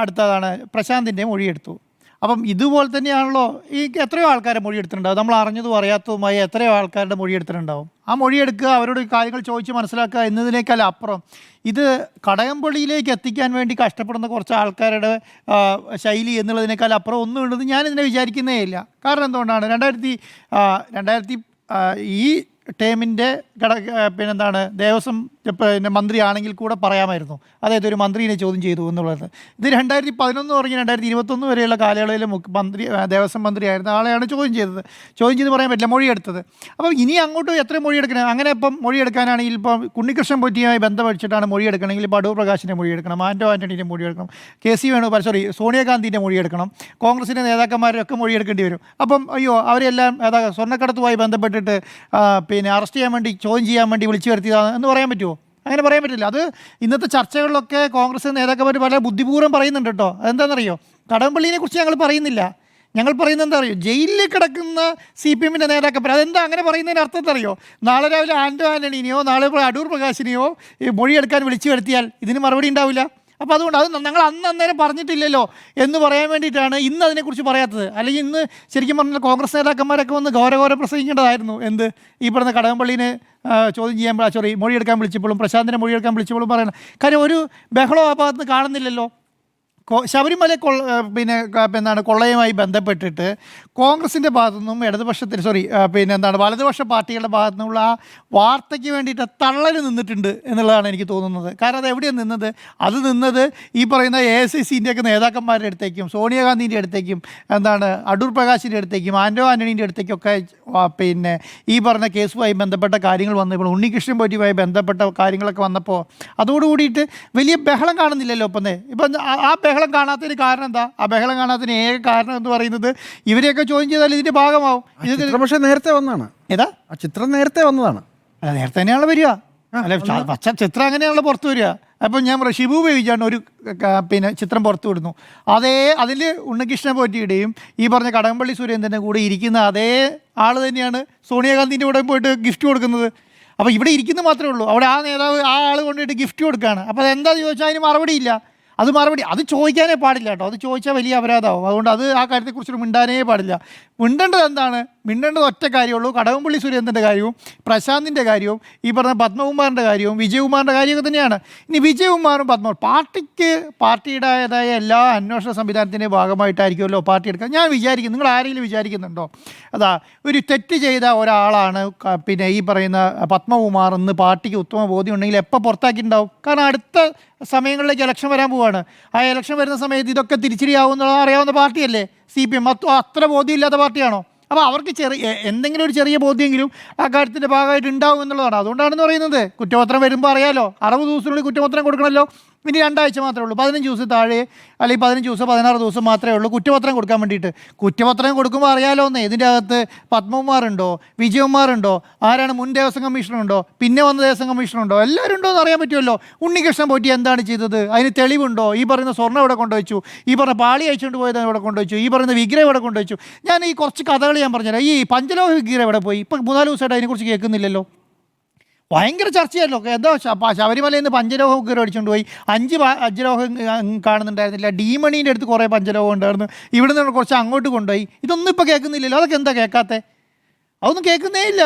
അടുത്തതാണ് പ്രശാന്തിൻ്റെ മൊഴിയെടുത്തു. അപ്പം ഇതുപോലെ തന്നെയാണല്ലോ ഈ എത്രയോ ആൾക്കാരെ മൊഴിയെടുത്തിട്ടുണ്ടാവും. നമ്മൾ അറിഞ്ഞതും അറിയാത്തതുമായി എത്രയോ ആൾക്കാരുടെ മൊഴിയെടുത്തിട്ടുണ്ടാവും. ആ മൊഴിയെടുക്കുക, അവരോട് കാര്യങ്ങൾ ചോദിച്ച് മനസ്സിലാക്കുക എന്നതിനേക്കാൾ അപ്പുറം ഇത് കടകംപള്ളിയിലേക്ക് എത്തിക്കാൻ വേണ്ടി കഷ്ടപ്പെടുന്ന കുറച്ച് ആൾക്കാരുടെ ശൈലി എന്നുള്ളതിനേക്കാൾ അപ്പുറം ഒന്നും ഉണ്ടെന്ന് ഞാനിതിനെ വിചാരിക്കുന്നേ ഇല്ല. കാരണം എന്തുകൊണ്ടാണ്, 2000 ഈ ടേമിൻ്റെ പിന്നെന്താണ് ദേവസ്വം മന്ത്രിയാണെങ്കിൽ കൂടെ പറയാമായിരുന്നു, അതായത് ഒരു മന്ത്രിയെ ചോദ്യം ചെയ്തു എന്നുള്ളത്. ഇത് 2011 തുടങ്ങി 2021 വരെയുള്ള കാലയളവിൽ ദേവസ്വം മന്ത്രിയായിരുന്ന ആളെയാണ് ചോദ്യം ചെയ്തത്. ചോദ്യം ചെയ്ത് പറയാൻ പറ്റില്ല, മൊഴിയെടുത്തത്. അപ്പം ഇനി അങ്ങോട്ട് എത്ര മൊഴിയെടുക്കണം? അങ്ങനെ ഇപ്പം മൊഴിയെടുക്കാനാണെങ്കിൽ ഇപ്പം ഉണ്ണികൃഷ്ണൻ പൊറ്റിയുമായി ബന്ധപ്പെട്ടിട്ടാണ് മൊഴിയെടുക്കണമെങ്കിൽ ഇപ്പോൾ അടൂർ പ്രകാശിൻ്റെ മൊഴിയെടുക്കണം, ആന്റോ ആൻ്റണീൻ്റെ മൊഴിയെടുക്കണം, സോണിയാഗാന്ധിൻ്റെ മൊഴിയെടുക്കണം, കോൺഗ്രസിൻ്റെ നേതാക്കന്മാരൊക്കെ മൊഴിയെടുക്കേണ്ടി വരും. അപ്പം അയ്യോ അവരെല്ലാം സ്വർണ്ണക്കടത്തുമായി ബന്ധപ്പെട്ടിട്ട് പിന്നെ അറസ്റ്റ് ചെയ്യാൻ വേണ്ടി, ചോദ്യം ചെയ്യാൻ വേണ്ടി വിളിച്ചു വരുത്തിയതാണ് എന്ന് പറയാൻ പറ്റുമോ? അങ്ങനെ പറയാൻ പറ്റില്ല. അത് ഇന്നത്തെ ചർച്ചകളിലൊക്കെ കോൺഗ്രസ് നേതാക്കന്മാർ പല ബുദ്ധിപൂർവ്വം പറയുന്നുണ്ട് കേട്ടോ. അതെന്താണെന്നറിയോ? കടകംപള്ളിയെ കുറിച്ച് ഞങ്ങൾ പറയുന്നില്ല. ഞങ്ങൾ പറയുന്നത് എന്താ അറിയോ? ജയിലിൽ കിടക്കുന്ന CPM-ൻ്റെ നേതാക്കന്മാർ. അതെന്താ അങ്ങനെ പറയുന്നതിന് അർത്ഥം അറിയോ? നാളെ രാവിലെ ആന്റോ ആൻ്റണിനെയോ നാളെ അടൂർ പ്രകാശിനെയോ മൊഴിയെടുക്കാൻ വിളിച്ചു വരുത്തിയാൽ ഇതിന് മറുപടി ഉണ്ടാവില്ല. അപ്പോൾ അതുകൊണ്ട് അത് ഞങ്ങൾ അന്നേരം പറഞ്ഞിട്ടില്ലല്ലോ എന്ന് പറയാൻ വേണ്ടിയിട്ടാണ് ഇന്ന് അതിനെക്കുറിച്ച് പറയാത്തത്. അല്ലെങ്കിൽ ഇന്ന് ശരിക്കും പറഞ്ഞാൽ കോൺഗ്രസ് നേതാക്കന്മാരൊക്കെ വന്ന് ഘോരഘോരം പ്രസംഗിക്കേണ്ടതായിരുന്നു. എന്ത് ഈ പറഞ്ഞ കടകംപള്ളിനെ ചോദ്യം ചെയ്യാൻ മൊഴിയെടുക്കാൻ വിളിച്ചപ്പോഴും പ്രശാന്തിനെ മൊഴിയെടുക്കാൻ വിളിച്ചപ്പോഴും പറയണം. കാര്യം ഒരു ബഹളം ആ ഭാഗത്ത് കാണുന്നില്ലല്ലോ. ശബരിമല കൊള്ളയുമായി ബന്ധപ്പെട്ടിട്ട് കോൺഗ്രസിൻ്റെ ഭാഗത്തു നിന്നും വലതുപക്ഷ പാർട്ടികളുടെ ഭാഗത്തു നിന്നുള്ള ആ വാർത്തയ്ക്ക് വേണ്ടിയിട്ട് തള്ളൽ നിന്നിട്ടുണ്ട് എന്നുള്ളതാണ് എനിക്ക് തോന്നുന്നത്. കാരണം അത് എവിടെയാണ് നിന്നത്? അത് നിന്നത് ഈ പറയുന്ന AICC-ൻ്റെയൊക്കെ നേതാക്കന്മാരുടെ അടുത്തേക്കും സോണിയാഗാന്ധിൻ്റെ അടുത്തേക്കും അടൂർ പ്രകാശിൻ്റെ അടുത്തേക്കും ആന്റോ ആൻ്റണീൻ്റെ അടുത്തേക്കൊക്കെ ഈ പറഞ്ഞ കേസുമായി ബന്ധപ്പെട്ട കാര്യങ്ങൾ വന്നപ്പോൾ, ഉണ്ണികൃഷ്ണൻ പൊറ്റിയുമായി ബന്ധപ്പെട്ട കാര്യങ്ങളൊക്കെ വന്നപ്പോൾ അതോടുകൂടിയിട്ട് വലിയ ബഹളം കാണുന്നില്ലല്ലോ. ഇപ്പം ആ ബഹളം കാണാത്തതിന് കാരണം എന്താ? ആ ബഹളം കാണാത്തതിന് ഏക കാരണം എന്ന് പറയുന്നത് ഇവരെയൊക്കെ ചോദ്യം ചെയ്താൽ ഇതിന്റെ ഭാഗമാവും. പക്ഷേ നേരത്തെ വന്നതാണ്. ഏതാ? ആ ചിത്രം നേരത്തെ വന്നതാണ്. അല്ല, നേരത്തെ തന്നെയാണല്ലോ വരിക. അല്ല, ചിത്രം അങ്ങനെയാണല്ലോ പുറത്തു വരിക. അപ്പം ഞാൻ ഷിബു ഉപയോഗിച്ചാണ് ഒരു ചിത്രം പുറത്തു വിടുന്നു. അതിൽ ഉണ്ണികൃഷ്ണൻ പൊറ്റിയുടെയും ഈ പറഞ്ഞ കടകംപള്ളി സുരേന്ദ്രൻ്റെ കൂടെ ഇരിക്കുന്ന അതേ ആൾ തന്നെയാണ് സോണിയാഗാന്ധിൻ്റെ കൂടെ പോയിട്ട് ഗിഫ്റ്റ് കൊടുക്കുന്നത്. അപ്പോൾ ഇവിടെ ഇരിക്കുന്നത് മാത്രമേ ഉള്ളൂ. അവിടെ ആ നേതാവ് ആ ആൾ കൊണ്ടുപോയിട്ട് ഗിഫ്റ്റ് കൊടുക്കുകയാണ്. അപ്പോൾ അതെന്താണെന്ന് ചോദിച്ചാൽ അതിന് മറുപടിയില്ല. അത് ചോദിക്കാനേ പാടില്ല കേട്ടോ. അത് ചോദിച്ചാൽ വലിയ അപരാധമാവും. അതുകൊണ്ട് ആ കാര്യത്തെക്കുറിച്ച് മിണ്ടാനേ പാടില്ല. മിണ്ടേണ്ടത് എന്താണ്? മിണ്ടേണ്ടത് ഒറ്റ കാര്യമുള്ളൂ. കടകംപള്ളി സുരേന്ദ്രൻ്റെ കാര്യവും പ്രശാന്തിൻ്റെ കാര്യവും ഈ പറഞ്ഞ പത്മകുമാറിൻ്റെ കാര്യവും വിജയകുമാറിൻ്റെ കാര്യമൊക്കെ തന്നെയാണ്. ഇനി വിജയകുമാറും പാർട്ടിയുടേതായ എല്ലാ അന്വേഷണ സംവിധാനത്തിൻ്റെ ഭാഗമായിട്ടായിരിക്കുമല്ലോ പാർട്ടി എടുക്കുക. ഞാൻ വിചാരിക്കുന്നു, നിങ്ങൾ ആരെങ്കിലും വിചാരിക്കുന്നുണ്ടോ ഒരു തെറ്റ് ചെയ്ത ഒരാളാണ് ഈ പറയുന്ന പത്മകുമാർ എന്ന് പാർട്ടിക്ക് ഉത്തമ ബോധ്യം ഉണ്ടെങ്കിൽ എപ്പോൾ പുറത്താക്കിയിട്ടുണ്ടാവും? കാരണം അടുത്ത സമയങ്ങളിലേക്ക് ഇലക്ഷൻ വരാൻ പോവുകയാണ്. ആ ഇലക്ഷൻ വരുന്ന സമയത്ത് ഇതൊക്കെ തിരിച്ചടിയാവുമെന്നുള്ളത് അറിയാവുന്ന പാർട്ടിയല്ലേ CPM. അത്ര ബോധ്യമില്ലാത്ത പാർട്ടിയാണോ? അപ്പോൾ അവർക്ക് എന്തെങ്കിലും ഒരു ചെറിയ ബോധ്യമെങ്കിലും ആ കാര്യത്തിൻ്റെ ഭാഗമായിട്ട് ഉണ്ടാവും എന്നുള്ളതാണ്. അതുകൊണ്ടാണെന്ന് പറയുന്നത്. കുറ്റപത്രം വരുമ്പോൾ അറിയാലോ, 60 ദിവസത്തിനുള്ളിൽ കുറ്റപത്രം കൊടുക്കണമല്ലോ. ഇനി 2 ആഴ്ച മാത്രമേ ഉള്ളൂ. 15 ദിവസം താഴെ അല്ലെങ്കിൽ 15 ദിവസം 16 ദിവസം മാത്രമേ ഉള്ളൂ കുറ്റപത്രം കൊടുക്കാൻ വേണ്ടിയിട്ട്. കുറ്റപത്രം കൊടുക്കുമ്പോൾ അറിയാലോ എന്നേ, ഇതിൻ്റെ അകത്ത് പത്മകുമാറുണ്ടോ, വിജയകുമാറുണ്ടോ, ആരാണ് മുൻ ദേവസ്വം കമ്മീഷണറുണ്ടോ, പിന്നെ വന്ന ദേവസ്വം കമ്മീഷണറുണ്ടോ, എല്ലാവരും ഉണ്ടോ എന്ന് അറിയാൻ പറ്റുമല്ലോ. ഉണ്ണികൃഷ്ണൻ പൊറ്റി എന്താണ് ചെയ്തത്? അതിന് തെളിവുണ്ടോ? ഈ പറയുന്ന സ്വർണ്ണം ഇവിടെ കൊണ്ടുവച്ചു, ഈ പറഞ്ഞ പാളി അയച്ചുകൊണ്ട് പോയത് ഇവിടെ കൊണ്ടുവച്ചു, ഈ പറയുന്ന വിഗ്രഹം ഇവിടെ കൊണ്ടുവച്ചു. ഞാൻ ഈ കുറച്ച് കഥകൾ ഞാൻ പറഞ്ഞുതരാം. ഈ പഞ്ചലോഹ വിഗ്രഹം ഇവിടെ പോയി. ഇപ്പം 3-4 ദിവസമായിട്ട് അതിനെക്കുറിച്ച് കേൾക്കുന്നില്ലല്ലോ. ഭയങ്കര ചർച്ചയല്ലോ. എന്താ ശബരിമലയിൽ നിന്ന് പഞ്ചലോഹം ഉഗ്രം അടിച്ചുകൊണ്ട് പോയി. 5 പഞ്ചലോഹം കാണുന്നുണ്ടായിരുന്നില്ല. ഡീമണീൻ്റെ അടുത്ത് കുറേ പഞ്ചലോഹം ഉണ്ടായിരുന്നു. ഇവിടെ നിന്ന് കുറച്ച് അങ്ങോട്ട് കൊണ്ടുപോയി. ഇതൊന്നും ഇപ്പോൾ കേൾക്കുന്നില്ലല്ലോ. അതൊക്കെ എന്താ കേൾക്കാത്തത്? അതൊന്നും കേൾക്കുന്നേ ഇല്ല.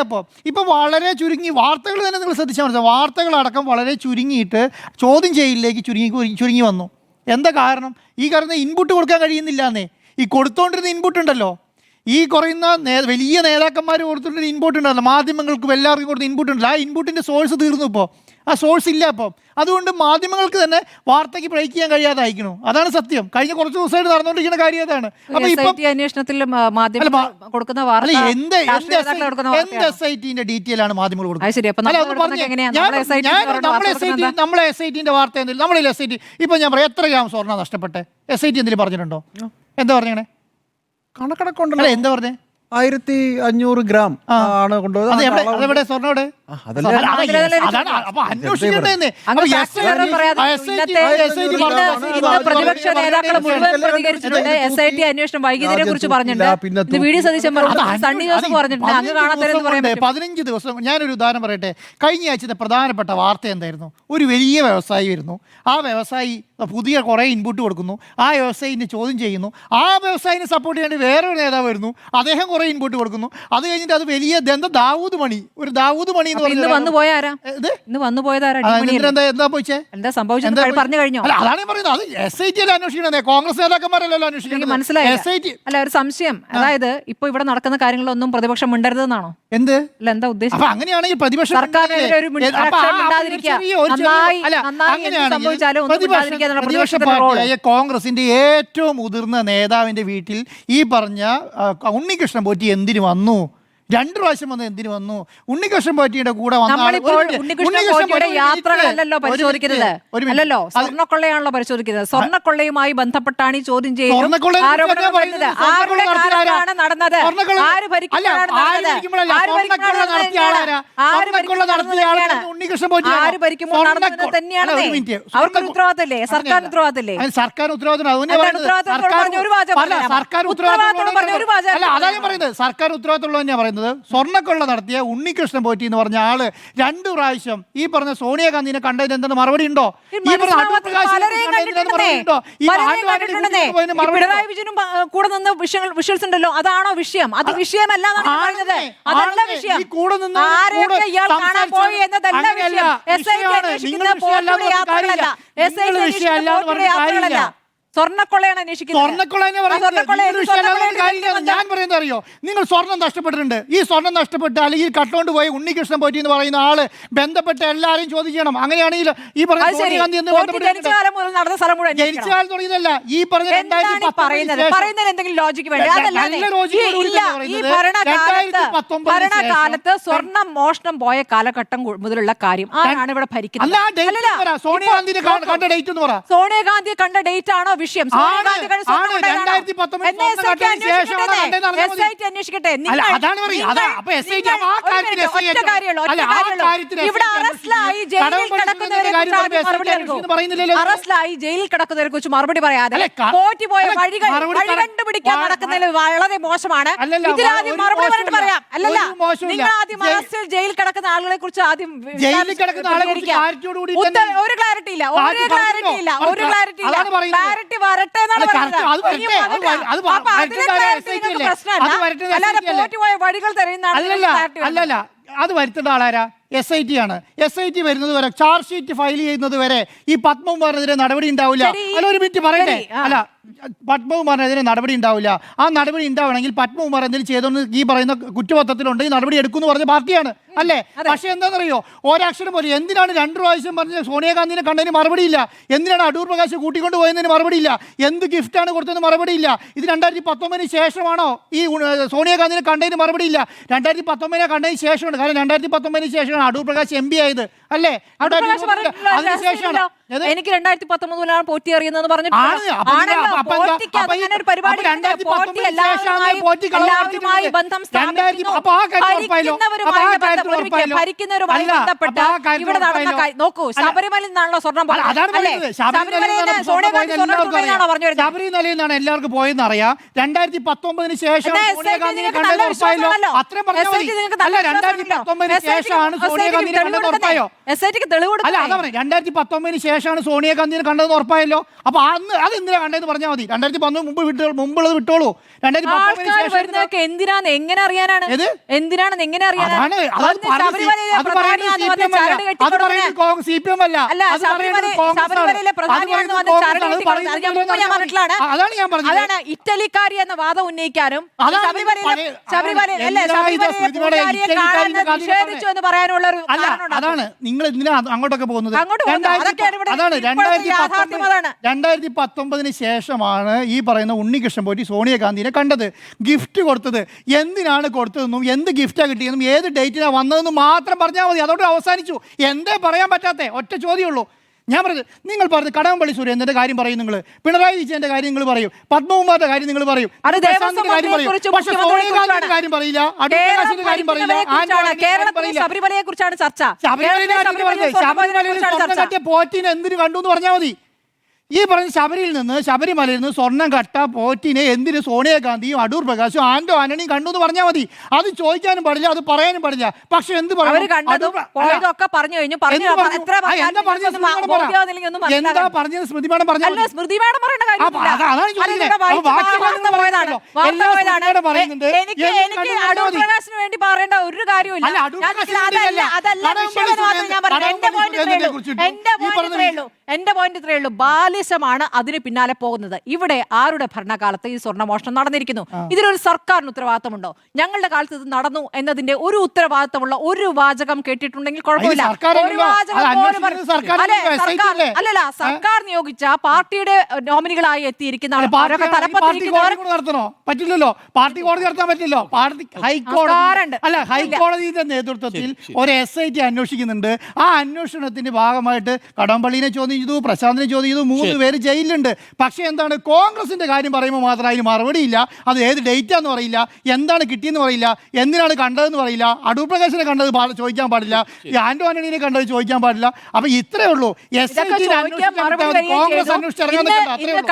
ഇപ്പം വളരെ ചുരുങ്ങി വാർത്തകൾ തന്നെ നിങ്ങൾ ശ്രദ്ധിച്ചാൽ മനസ്സിലാവും. വാർത്തകളടക്കം വളരെ ചുരുങ്ങിയിട്ട് ചോദ്യം ചെയ്യലിലേക്ക് ചുരുങ്ങി വന്നു. എന്താ കാരണം? ഈ കാരണം ഇൻപുട്ട് കൊടുക്കാൻ കഴിയുന്നില്ല എന്നേ. ഈ കൊടുത്തോണ്ടിരുന്ന ഇൻപുട്ട് ഉണ്ടല്ലോ, ഈ കുറയുന്ന വലിയ നേതാക്കന്മാർ കൊടുത്തിട്ടുള്ള ഇൻപുട്ട് ഉണ്ടല്ലോ, മാധ്യമങ്ങൾക്കും എല്ലാവർക്കും കൊടുത്ത ഇൻപുട്ട് ഉണ്ടല്ലോ, ആ ഇൻപുട്ടിൻ്റെ സോഴ്സ് തീർന്നു. ഇപ്പോൾ ആ സോഴ്സ് ഇല്ല. അതുകൊണ്ട് മാധ്യമങ്ങൾക്ക് തന്നെ വാർത്തയ്ക്ക് ബ്രേക്ക് ചെയ്യാൻ കഴിയാതെ അയക്കണു. അതാണ് സത്യം. കഴിഞ്ഞ കുറച്ച് ദിവസമായിട്ട് നടന്നുകൊണ്ടിരിക്കുന്ന കാര്യം അതാണ്. അന്വേഷണത്തിൽ കൊടുക്കുന്ന SIT-ന്റെ ഡീറ്റെയിൽ ആണ് മാധ്യമങ്ങൾ കൊടുക്കുന്നത്. നമ്മളെ SIT-ന്റെ വാർത്ത എന്തെങ്കിലും നമ്മളെ SIT ഇപ്പൊ ഞാൻ പറയാം, എത്ര ഗ്രാം സ്വർണ്ണം നഷ്ടപ്പെട്ടെ SIT എന്തെങ്കിലും പറഞ്ഞിട്ടുണ്ടോ? എന്താ പറഞ്ഞേ? കണക്കണക്കുണ്ടല്ലോ. എന്താ പറഞ്ഞേ? 1500 ഗ്രാം ആണ് കൊണ്ടുപോയത്. അതെവിടെ സ്വർണ്ണം? അവിടെ പ്രതിപക്ഷ നേതാക്കൾ മുഴുവൻ പ്രതികരിച്ചിട്ടുണ്ട്. SIT അന്വേഷണം വൈകിയതിനെ കുറിച്ച് പറഞ്ഞിട്ടുണ്ട്. വി.ഡി. സതീശൻ സണ്ണി ജോസഫ് പറഞ്ഞിട്ടുണ്ട്. അങ്ങ് കാണാത്തതെന്ന് പറയാൻ 15 ദിവസം. ഞാനൊരു ഉദാഹരണം പറയട്ടെ. കഴിഞ്ഞ ആഴ്ചത്തെ പ്രധാനപ്പെട്ട വാർത്ത എന്തായിരുന്നു? ഒരു വലിയ വ്യവസായി വരുന്നു, ആ വ്യവസായി പുതിയ കുറേ ഇൻപുട്ട് കൊടുക്കുന്നു, ആ വ്യവസായിനെ ചോദ്യം ചെയ്യുന്നു, ആ വ്യവസായിനെ സപ്പോർട്ട് ചെയ്യേണ്ടി വേറൊരു നേതാവ് വരുന്നു, അദ്ദേഹം കുറേ ഇൻപുട്ട് കൊടുക്കുന്നു. അത് കഴിഞ്ഞിട്ട് അത് വലിയ ദാവൂദ് മണി എന്താ സംഭവിച്ചത് പറഞ്ഞു കഴിഞ്ഞോ? അതാണ് പറയുന്നത്. അത് SIT അന്വേഷിക്കണേ, കോൺഗ്രസ് നേതാക്കന്മാരല്ലോ അന്വേഷിക്കുന്നത്. മനസ്സിലായി. അല്ല, ഒരു സംശയം. അതായത് ഇപ്പൊ ഇവിടെ നടക്കുന്ന കാര്യങ്ങളൊന്നും പ്രതിപക്ഷം മിണ്ടരുതെന്നാണോ? എന്ത്? അല്ല, എന്താ ഉദ്ദേശം? അങ്ങനെയാണെങ്കിൽ പ്രതിപക്ഷം കോൺഗ്രസിന്റെ ഏറ്റവും മുതിർന്ന നേതാവിന്റെ വീട്ടിൽ ഈ പറഞ്ഞ ഉണ്ണികൃഷ്ണൻ പോറ്റി എന്തിനു വന്നു? 2 പ്രാവശ്യം വന്ന് എന്തിനു വന്നു? ഉണ്ണികൃഷ്ണൻ പോറ്റിയുടെ കൂടെ യാത്രകളല്ലോ പരിശോധിക്കുന്നത്, അല്ലല്ലോ സ്വർണ്ണക്കൊള്ളയാണല്ലോ പരിശോധിക്കുന്നത്. സ്വർണ്ണക്കൊള്ളയുമായി ബന്ധപ്പെട്ടാണ് ഈ ചോദ്യം ചെയ്യുന്നത്. നടന്നത് ആര് ഭരിക്കുമ്പോഴാണ് തന്നെയാണ് അവർക്ക് ഉത്തരവാദിത്തല്ലേ? സർക്കാർ ഉത്തരവാദിത്തല്ലേ? സർക്കാർ ഉത്തരവാദിത്തമുള്ള തന്നെയാണ് പറയുന്നത്. സ്വർണ്ണക്കൊള്ള നടത്തിയ ഉണ്ണികൃഷ്ണൻ പോറ്റി എന്ന് പറഞ്ഞ ആള് 2 പ്രാവശ്യം ഈ പറഞ്ഞ സോണിയാഗാന്ധിനെ കണ്ടതിന് എന്തെന്ന് മറുപടി ഉണ്ടോ? പിണറായി വിജയനും കൂടെ നിന്ന് വിഷ്വൽസ് ഉണ്ടല്ലോ, അതാണോ വിഷയം? അത് വിഷയമല്ല എന്നാണ് പറയുന്നത്. അതല്ല വിഷയം. ആരെയൊക്കെ ഇയാൾ കാണാൻ പോയി എന്നതല്ല വിഷയം. SIT അന്വേഷിക്കുന്ന പോറ്റിയുടെ യാത്രകളല്ല, SIT അന്വേഷിക്കുന്ന പോറ്റിയുടെ യാത്രകളല്ല. സ്വർണ്ണക്കൊള്ളയാണ് അന്വേഷിക്കുന്നത്. ഞാൻ പറയുന്നത് അറിയോ? നിങ്ങൾ സ്വർണം നഷ്ടപ്പെട്ടിട്ടുണ്ട്. ഈ സ്വർണം നഷ്ടപ്പെട്ട് അല്ലെങ്കിൽ കട്ടുകൊണ്ട് പോയി ഉണ്ണികൃഷ്ണൻ പോറ്റി എന്ന് പറയുന്ന ആള് ബന്ധപ്പെട്ട എല്ലാവരെയും ചോദ്യം ചെയ്യണം. അങ്ങനെയാണെങ്കിൽ ഈ പറഞ്ഞ ജനിച്ച കാലം മുതൽ നടന്ന സ്ഥലം മുഴുവൻ ജനിച്ച കാലം തുടങ്ങിയതല്ല. ഈ പറഞ്ഞ പറയുന്നതിന് എന്തെങ്കിലും ലോജിക്ക് വേണ്ട. ഭരണകാലത്ത് സ്വർണം മോഷണം പോയ കാലഘട്ടം മുതലുള്ള കാര്യം ആരാണ് ഇവിടെ ഭരിക്കുന്നത്? സോണിയാഗാന്ധിയെ കണ്ട ഡേറ്റ് എന്ന് പറ. സോണിയാഗാന്ധിയെ കണ്ട ഡേറ്റ് ആണോ വിഷയം? SIT അന്വേഷിക്കട്ടെ. ഇവിടെ അറസ്റ്റിലായി ജയിലിൽ കിടക്കുന്നതിനെ കുറിച്ച് മറുപടി പറയാതെ പോറ്റി പോയ വഴി കണ്ടുപിടിക്കാൻ നടക്കുന്നതിൽ വളരെ മോശമാണ്. ഇതിലാദ്യം മറുപടി പറഞ്ഞിട്ട് പറയാം. അല്ലല്ല, നിങ്ങൾ ആദ്യം അറസ്റ്റിൽ ജയിലിൽ കിടക്കുന്ന ആളുകളെ കുറിച്ച് ആദ്യം ഒരു ക്ലാരിറ്റി ഇല്ല. ക്ലാരിറ്റി വരട്ടെ എന്നാണ് വഴികൾ അല്ലല്ല, അത് വരുത്തേണ്ട ആളാരാ? SIT ആണ്. SIT വരുന്നത് വരെ, ചാർജ് ഷീറ്റ് ഫയൽ ചെയ്യുന്നത് വരെ ഈ പത്മകുമാറിനെതിരെ നടപടി ഉണ്ടാവില്ല. അല്ല, ഒരു മിനിറ്റ് പറയട്ടെ. അല്ല, പത്മകുമാറിനെതിരെ നടപടി ഉണ്ടാവില്ല. ആ നടപടി ഉണ്ടാവണമെങ്കിൽ പത്മകുമാർ എന്തെങ്കിലും ചെയ്തോന്ന് ഈ പറയുന്ന കുറ്റപത്രത്തിലുണ്ടെങ്കിൽ നടപടി എടുക്കുമെന്ന് പറഞ്ഞ പാർട്ടിയാണ് അല്ലേ? പക്ഷെ എന്താണെന്നറിയോ? ഒരക്ഷരം പോലെ എന്തിനാണ് 2 പ്രാവശ്യം പറഞ്ഞ സോണിയാഗാന്ധിനെ കണ്ടതിന് മറുപടിയില്ല? എന്തിനാണ് അടൂർ പ്രകാശ് കൂട്ടിക്കൊണ്ട് പോയതിന് മറുപടിയില്ല? എന്ത് ഗിഫ്റ്റാണ് കൊടുത്തതിന് മറുപടിയില്ല? ഇത് 2019 ശേഷമാണോ? ഈ സോണിയാഗാന്ധിനെ കണ്ടതിന് മറുപടിയില്ല. 2019 കണ്ടതിന് ശേഷമാണ്. കാരണം 2019 ശേഷമാണ് അടൂർ പ്രകാശ് MP ആയത് അല്ലേ? അതിനുശേഷമാണ് എനിക്ക് 2019 പോറ്റി അറിയുന്നതെന്ന് പറഞ്ഞിട്ട് നോക്കൂ, ശബരിമലയിൽ നിന്നാണല്ലോ സ്വർണ്ണം ശബരിമലയിൽ നിന്നാണ് എല്ലാവർക്കും പോയെന്ന് അറിയാം. 2019 ശേഷം അത്രയും പറഞ്ഞാൽ 2019 ശേഷമാണ് സോണിയാഗാന്ധിനെ കണ്ടത് ഉറപ്പായോ? അല്ല, അതാ പറഞ്ഞത്. 2019 ശേഷം ശേഷമാണ് സോണിയാഗാന്ധിനെ കണ്ടതെന്ന് ഉറപ്പായല്ലോ. അപ്പൊ അന്ന് അത് എന്തിനാ കണ്ടതെന്ന് പറഞ്ഞാൽ മതി. 2011 മുമ്പുള്ളത് വിട്ടോളൂ. 2019 എന്തിനാന്ന് എങ്ങനെ അറിയാനാണ്? എന്തിനാണെന്ന് എങ്ങനെ അറിയാനാണ്? CPM അല്ല, അതാണ് ഞാൻ പറഞ്ഞത്. ഇറ്റലിക്കാരി എന്ന വാദം ഉന്നയിക്കാനും നിഷേധിച്ചു എന്ന് പറയാനുള്ള ഒരു അതാണ് നിങ്ങൾ എന്തിനാ അങ്ങോട്ടൊക്കെ പോകുന്നത്. അതാണ് 2019 ശേഷമാണ് ഈ പറയുന്ന ഉണ്ണികൃഷ്ണൻ പോറ്റി സോണിയാഗാന്ധിനെ കണ്ടത്, ഗിഫ്റ്റ് കൊടുത്തത്. എന്തിനാണ് കൊടുത്തതെന്നും എന്ത് ഗിഫ്റ്റാ കിട്ടിയതെന്നും ഏത് ഡേറ്റിനാണ് വന്നതെന്നും മാത്രം പറഞ്ഞാൽ മതി. അതോടെ അവസാനിച്ചു. എന്തേ പറയാൻ പറ്റാത്ത ഒറ്റ ചോദ്യമുള്ളൂ. ഞാൻ പറഞ്ഞത്, നിങ്ങൾ പറഞ്ഞു കടകംപള്ളി സുരേന്ദ്രന്റെ കാര്യം പറയും, നിങ്ങൾ പിണറായി വിജയന്റെ കാര്യം നിങ്ങൾ പറയും, പത്മകുമാറിന്റെ കാര്യം നിങ്ങൾ പറയും, പ്രശാന്തിന്റെ കാര്യം പറയും, പക്ഷെ സോണിയാഗാന്ധിയുടെ കാര്യം പറയില്ല, അടൂർപ്രകാശിന്റെ കാര്യം പറയില്ല, ശബരിമലയെ കുറിച്ചാണ് ചർച്ച. ശബരിമലയിൽ പോറ്റിനെ എന്തിനു കണ്ടു എന്ന് പറഞ്ഞാൽ മതി. ഈ പറഞ്ഞ ശബരിമലയിൽ നിന്ന് സ്വർണം കട്ട പോറ്റിനെ എന്തിന് സോണിയാഗാന്ധിയും അടൂർ പ്രകാശും ആന്റോ ആന്റണിയും കണ്ടു എന്ന് പറഞ്ഞാൽ മതി. അത് ചോദിക്കാനും പാടില്ല, അത് പറയാനും പാടില്ല. പക്ഷെ എന്ത് എന്താ പറഞ്ഞ സ്മൃതി മാഡം പറഞ്ഞു. വേണ്ടി പറയേണ്ട ഒരു കാര്യമില്ല. എന്റെ പോയിന്റ് ഇത്രയേ ഉള്ളൂ. ബാലിശമാണ് അതിന് പിന്നാലെ പോകുന്നത്. ഇവിടെ ആരുടെ ഭരണകാലത്ത് ഈ സ്വർണ്ണമോഷണം നടന്നിരിക്കുന്നു? ഇതിലൊരു സർക്കാരിന് ഉത്തരവാദിത്തമുണ്ടോ? ഞങ്ങളുടെ കാലത്ത് ഇത് നടന്നു എന്നതിന്റെ ഒരു ഉത്തരവാദിത്തമുള്ള ഒരു വാചകം കേട്ടിട്ടുണ്ടെങ്കിൽ കുഴപ്പമില്ല. അല്ലല്ല, സർക്കാർ നിയോഗിച്ച പാർട്ടിയുടെ നോമിനികളായി എത്തിയിരിക്കുന്ന പറ്റില്ലല്ലോ. പാർട്ടി കോടതി നടത്താൻ പറ്റില്ലോ. ഹൈക്കോടതിയുടെ നേതൃത്വത്തിൽ ഒരു SIT അന്വേഷിക്കുന്നുണ്ട്. ആ അന്വേഷണത്തിന്റെ ഭാഗമായിട്ട് കടകംപള്ളിനെ ചോദ്യം ചെയ്തു, പ്രശാന്തിനെ ചോദ്യം ചെയ്തു, 3 പേര് ജയിലിലുണ്ട്. പക്ഷെ എന്താണ്, കോൺഗ്രസിന്റെ കാര്യം പറയുമ്പോൾ മാത്രം അതിന് മറുപടിയില്ല. അത് ഏത് ഡേറ്റാന്ന് പറയില്ല, എന്താണ് കിട്ടിയെന്ന് പറയില്ല, എന്തിനാണ് കണ്ടതെന്ന് പറയില്ല, അടൂർ പ്രകാശിനെ കണ്ടത് ചോദിക്കാൻ പാടില്ല, ഈ ആന്റോ ആന്റണിയെ കണ്ടത് ചോദിക്കാൻ പാടില്ല. അപ്പൊ ഇത്രയേ ഉള്ളൂ.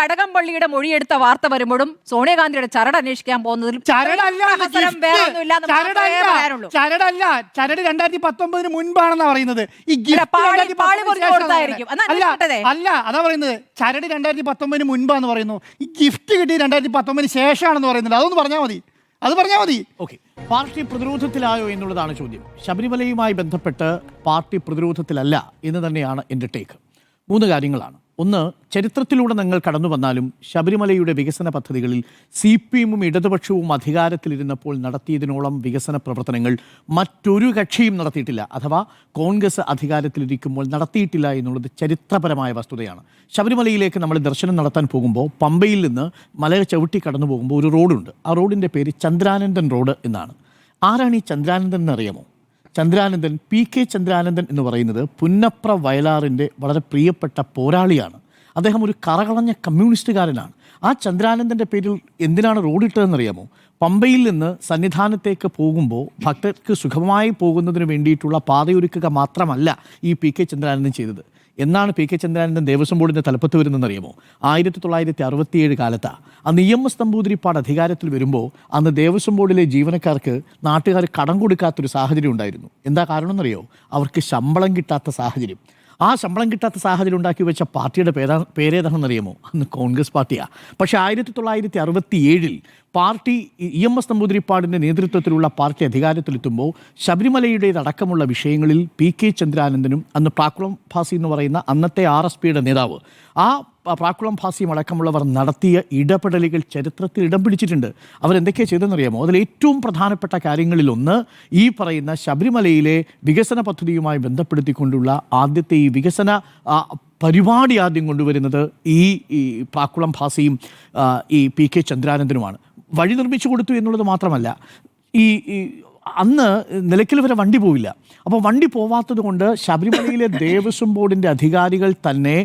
കടകംപള്ളിയുടെ മൊഴിയെടുത്ത വാർത്ത വരുമ്പോഴും സോണിയാഗാന്ധിയുടെ ചരട് അന്വേഷിക്കാൻ പോകുന്നതിൽ ചരടല്ല 2019 മുൻപാണെന്നാ പറയുന്നത്. ഈ അല്ല, അതാ പറയുന്നത്. ചരട് 2019 മുൻപാന്ന് പറയുന്നു. ഈ ഗിഫ്റ്റ് കിട്ടി 2019 ശേഷമാണെന്ന് പറയുന്നത്. അതൊന്ന് പറഞ്ഞാൽ മതി, അത് പറഞ്ഞാൽ മതി. ഓക്കെ, പാർട്ടി പ്രതിരോധത്തിലായോ എന്നുള്ളതാണ് ചോദ്യം. ശബരിമലയുമായി ബന്ധപ്പെട്ട് പാർട്ടി പ്രതിരോധത്തിലല്ല എന്ന് തന്നെയാണ് എൻ്റെ ടേക്ക്. 3 കാര്യങ്ങളാണ്. ഒന്ന്, ചരിത്രത്തിലൂടെ നിങ്ങൾ കടന്നു വന്നാലും ശബരിമലയുടെ വികസന പദ്ധതികളിൽ CPM-ഉം ഇടതുപക്ഷവും അധികാരത്തിലിരുന്നപ്പോൾ നടത്തിയതിനോളം വികസന പ്രവർത്തനങ്ങൾ മറ്റൊരു കക്ഷിയും നടത്തിയിട്ടില്ല. അഥവാ കോൺഗ്രസ് അധികാരത്തിലിരിക്കുമ്പോൾ നടത്തിയിട്ടില്ല എന്നുള്ളത് ചരിത്രപരമായ വസ്തുതയാണ്. ശബരിമലയിലേക്ക് നമ്മൾ ദർശനം നടത്താൻ പോകുമ്പോൾ പമ്പയിൽ നിന്ന് മല ചവിട്ടി കടന്നു പോകുമ്പോൾ ഒരു റോഡുണ്ട്. ആ റോഡിൻ്റെ പേര് ചന്ദ്രാനന്ദൻ റോഡ് എന്നാണ്. ആരാണ് ഈ ചന്ദ്രാനന്ദൻ എന്നറിയാമോ? ചന്ദ്രാനന്ദൻ, PK ചന്ദ്രാനന്ദൻ എന്ന് പറയുന്നത് പുന്നപ്ര വയലാറിൻ്റെ വളരെ പ്രിയപ്പെട്ട പോരാളിയാണ്. അദ്ദേഹം ഒരു കറകളഞ്ഞ കമ്മ്യൂണിസ്റ്റുകാരനാണ്. ആ ചന്ദ്രാനന്ദൻ്റെ പേരിൽ എന്തിനാണ് റോഡിട്ടതെന്നറിയാമോ? പമ്പയിൽ നിന്ന് സന്നിധാനത്തേക്ക് പോകുമ്പോൾ ഭക്തർക്ക് സുഖമായി പോകുന്നതിന് വേണ്ടിയിട്ടുള്ള പാതയൊരുക്കുക മാത്രമല്ല ഈ PK ചന്ദ്രാനന്ദൻ ചെയ്തത്. എന്നാണ് PK ചന്ദ്രാനന്ദൻ ദേവസ്വം ബോർഡിൻ്റെ തലപ്പത്ത് വരുന്നതെന്നറിയാമോ? 1967 കാലത്താണ്. അന്ന് EMS നമ്പൂതിരിപ്പാട് അധികാരത്തിൽ വരുമ്പോൾ അന്ന് ദേവസ്വം ബോർഡിലെ ജീവനക്കാർക്ക് നാട്ടുകാർ കടം കൊടുക്കാത്തൊരു സാഹചര്യം ഉണ്ടായിരുന്നു. എന്താ കാരണം എന്നറിയോ? അവർക്ക് ശമ്പളം കിട്ടാത്ത സാഹചര്യം. ആ ശമ്പളം കിട്ടാത്ത സാഹചര്യം ഉണ്ടാക്കി വെച്ച പാർട്ടിയുടെ പേരേതാണെന്നറിയാമോ? അന്ന് കോൺഗ്രസ് പാർട്ടിയാണ്. പക്ഷേ 1967 പാർട്ടി EMS നമ്പൂതിരിപ്പാടിൻ്റെ നേതൃത്വത്തിലുള്ള പാർട്ടി അധികാരത്തിലെത്തുമ്പോൾ ശബരിമലയുടേതടക്കമുള്ള വിഷയങ്ങളിൽ PK ചന്ദ്രാനന്ദനും അന്ന് പ്രാക്കുളം ഭാസി എന്ന് പറയുന്ന അന്നത്തെ RSPയുടെ നേതാവ്, ആ പ്രാക്കുളം ഭാസിയും അടക്കമുള്ളവർ നടത്തിയ ഇടപെടലുകൾ ചരിത്രത്തിൽ ഇടം പിടിച്ചിട്ടുണ്ട്. അവരെന്തൊക്കെയാണ് ചെയ്തതെന്നറിയാമോ? അതിൽ ഏറ്റവും പ്രധാനപ്പെട്ട കാര്യങ്ങളിലൊന്ന് ഈ പറയുന്ന ശബരിമലയിലെ വികസന പദ്ധതിയുമായി ബന്ധപ്പെടുത്തിക്കൊണ്ടുള്ള ആദ്യത്തെ ഈ വികസന പരിപാടി ആദ്യം കൊണ്ടുവരുന്നത് ഈ പ്രാക്കുളം ഭാസിയും ഈ PK ചന്ദ്രാനന്ദനുമാണ്. വഴി നിർമ്മിച്ചു കൊടുത്തു എന്നുള്ളത് മാത്രമല്ല, ഈ അന്ന് നിലയ്ക്കൽ വരെ വണ്ടി പോവില്ല. അപ്പോൾ വണ്ടി പോവാത്തത് കൊണ്ട് ശബരിമലയിലെ ദേവസ്വം ബോർഡിൻ്റെ അധികാരികൾ തന്നെ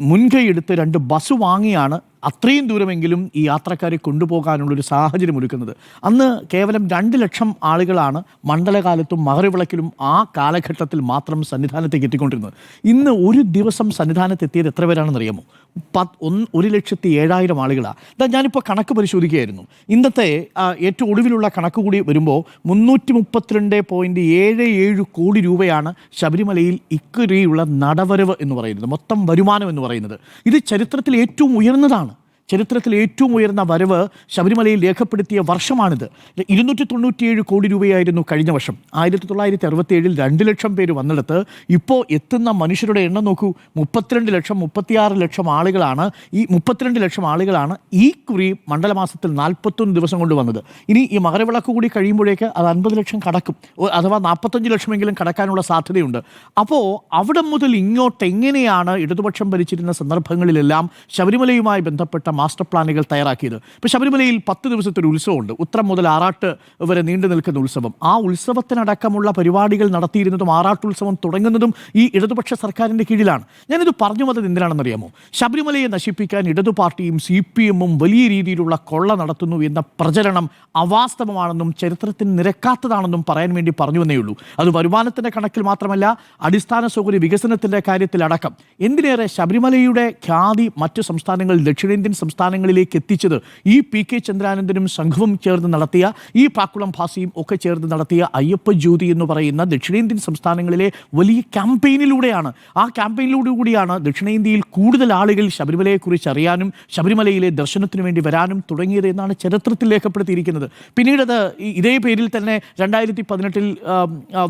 മുൻകൈയെടുത്ത് 2 ബസ് വാങ്ങിയാണ് അത്രയും ദൂരമെങ്കിലും ഈ യാത്രക്കാരെ കൊണ്ടുപോകാനുള്ളൊരു സാഹചര്യം ഒരുക്കുന്നത്. അന്ന് കേവലം 2 ലക്ഷം ആളുകളാണ് മണ്ഡലകാലത്തും മകരവിളക്കിലും ആ കാലഘട്ടത്തിൽ മാത്രം സന്നിധാനത്തേക്ക് എത്തിക്കൊണ്ടിരുന്നത്. ഇന്ന് ഒരു ദിവസം സന്നിധാനത്ത് എത്തിയത് എത്ര പേരാണെന്ന് അറിയാമോ? 1,07,000 ആളുകളാണ്. ഇതാ ഞാനിപ്പോൾ കണക്ക് പരിശോധിക്കുകയായിരുന്നു. ഇന്നത്തെ ഏറ്റവും ഒടുവിലുള്ള കണക്ക് കൂടി വരുമ്പോൾ 332.77 കോടി രൂപയാണ് ശബരിമലയിൽ ഇക്കുറിയുള്ള നടവരവ് എന്ന് പറയുന്നത്, മൊത്തം വരുമാനം എന്ന് പറയുന്നത്. ഇത് ചരിത്രത്തിൽ ഏറ്റവും ഉയർന്നതാണ്. ചരിത്രത്തിൽ ഏറ്റവും ഉയർന്ന വരവ് ശബരിമലയിൽ രേഖപ്പെടുത്തിയ വർഷമാണിത്. 297 കോടി രൂപയായിരുന്നു കഴിഞ്ഞ വർഷം. 1967 2 ലക്ഷം പേര് വന്നിടത്ത് ഇപ്പോൾ എത്തുന്ന മനുഷ്യരുടെ എണ്ണം നോക്കൂ, 32 ലക്ഷം 36 ലക്ഷം ആളുകളാണ്. ഈ 32 ലക്ഷം ആളുകളാണ് ഈ കുറി മണ്ഡലമാസത്തിൽ 41 ദിവസം കൊണ്ട് വന്നത്. ഇനി ഈ മകരവിളക്ക് കൂടി കഴിയുമ്പോഴേക്ക് അത് 50 ലക്ഷം കടക്കും, അഥവാ 45 ലക്ഷമെങ്കിലും കടക്കാനുള്ള സാധ്യതയുണ്ട്. അപ്പോൾ അവിടെ മുതൽ ഇങ്ങോട്ട് എങ്ങനെയാണ് ഇടതുപക്ഷം ഭരിച്ചിരുന്ന സന്ദർഭങ്ങളിലെല്ലാം ശബരിമലയുമായി ബന്ധപ്പെട്ട മാസ്റ്റർ പ്ലാനുകൾ തയ്യാറാക്കിയത്? ഇപ്പോൾ ശബരിമലയിൽ 10 ദിവസത്തെ ഒരു ഉത്സവമുണ്ട്, ഉത്രം മുതൽ ആറാട്ട് വരെ നീണ്ടു നിൽക്കുന്ന ഉത്സവം. ആ ഉത്സവത്തിനടക്കമുള്ള പരിപാടികൾ നടത്തിയിരുന്നതും ആറാട്ടുത്സവം തുടങ്ങുന്നതും ഈ ഇടതുപക്ഷ സർക്കാരിൻ്റെ കീഴിലാണ്. ഞാനിത് പറഞ്ഞു വന്നത് എന്തിനാണെന്നറിയാമോ? ശബരിമലയെ നശിപ്പിക്കാൻ ഇടതു പാർട്ടിയും CPM-ഉം വലിയ രീതിയിലുള്ള കൊള്ള നടത്തുന്നു എന്ന പ്രചരണം അവാസ്തവമാണെന്നും ചരിത്രത്തിന് നിരക്കാത്തതാണെന്നും പറയാൻ വേണ്ടി പറഞ്ഞു എന്നേ ഉള്ളൂ. അത് വരുമാനത്തിൻ്റെ കണക്കിൽ മാത്രമല്ല, അടിസ്ഥാന സൗകര്യ വികസനത്തിൻ്റെ കാര്യത്തിലടക്കം. എന്തിനേറെ ശബരിമലയുടെ ഖ്യാതി മറ്റു സംസ്ഥാനങ്ങൾ, ദക്ഷിണേന്ത്യൻ സംസ്ഥാനങ്ങളിലേക്ക് എത്തിച്ചത് ഈ PK ചന്ദ്രാനന്ദനും സംഘവും ചേർന്ന് നടത്തിയ, ഈ പാക്കുളം ഭാസിയും ഒക്കെ ചേർന്ന് നടത്തിയ അയ്യപ്പ ജ്യോതി എന്ന് പറയുന്ന ദക്ഷിണേന്ത്യൻ സംസ്ഥാനങ്ങളിലെ വലിയ ക്യാമ്പയിനിലൂടെയാണ്. ആ ക്യാമ്പയിനിലൂടെ കൂടിയാണ് ദക്ഷിണേന്ത്യയിൽ കൂടുതൽ ആളുകൾ ശബരിമലയെക്കുറിച്ച് അറിയാനും ശബരിമലയിലെ ദർശനത്തിന് വേണ്ടി വരാനും തുടങ്ങിയത് എന്നാണ് ചരിത്രത്തിൽ രേഖപ്പെടുത്തിയിരിക്കുന്നത്. പിന്നീടത് ഇതേ പേരിൽ തന്നെ 2018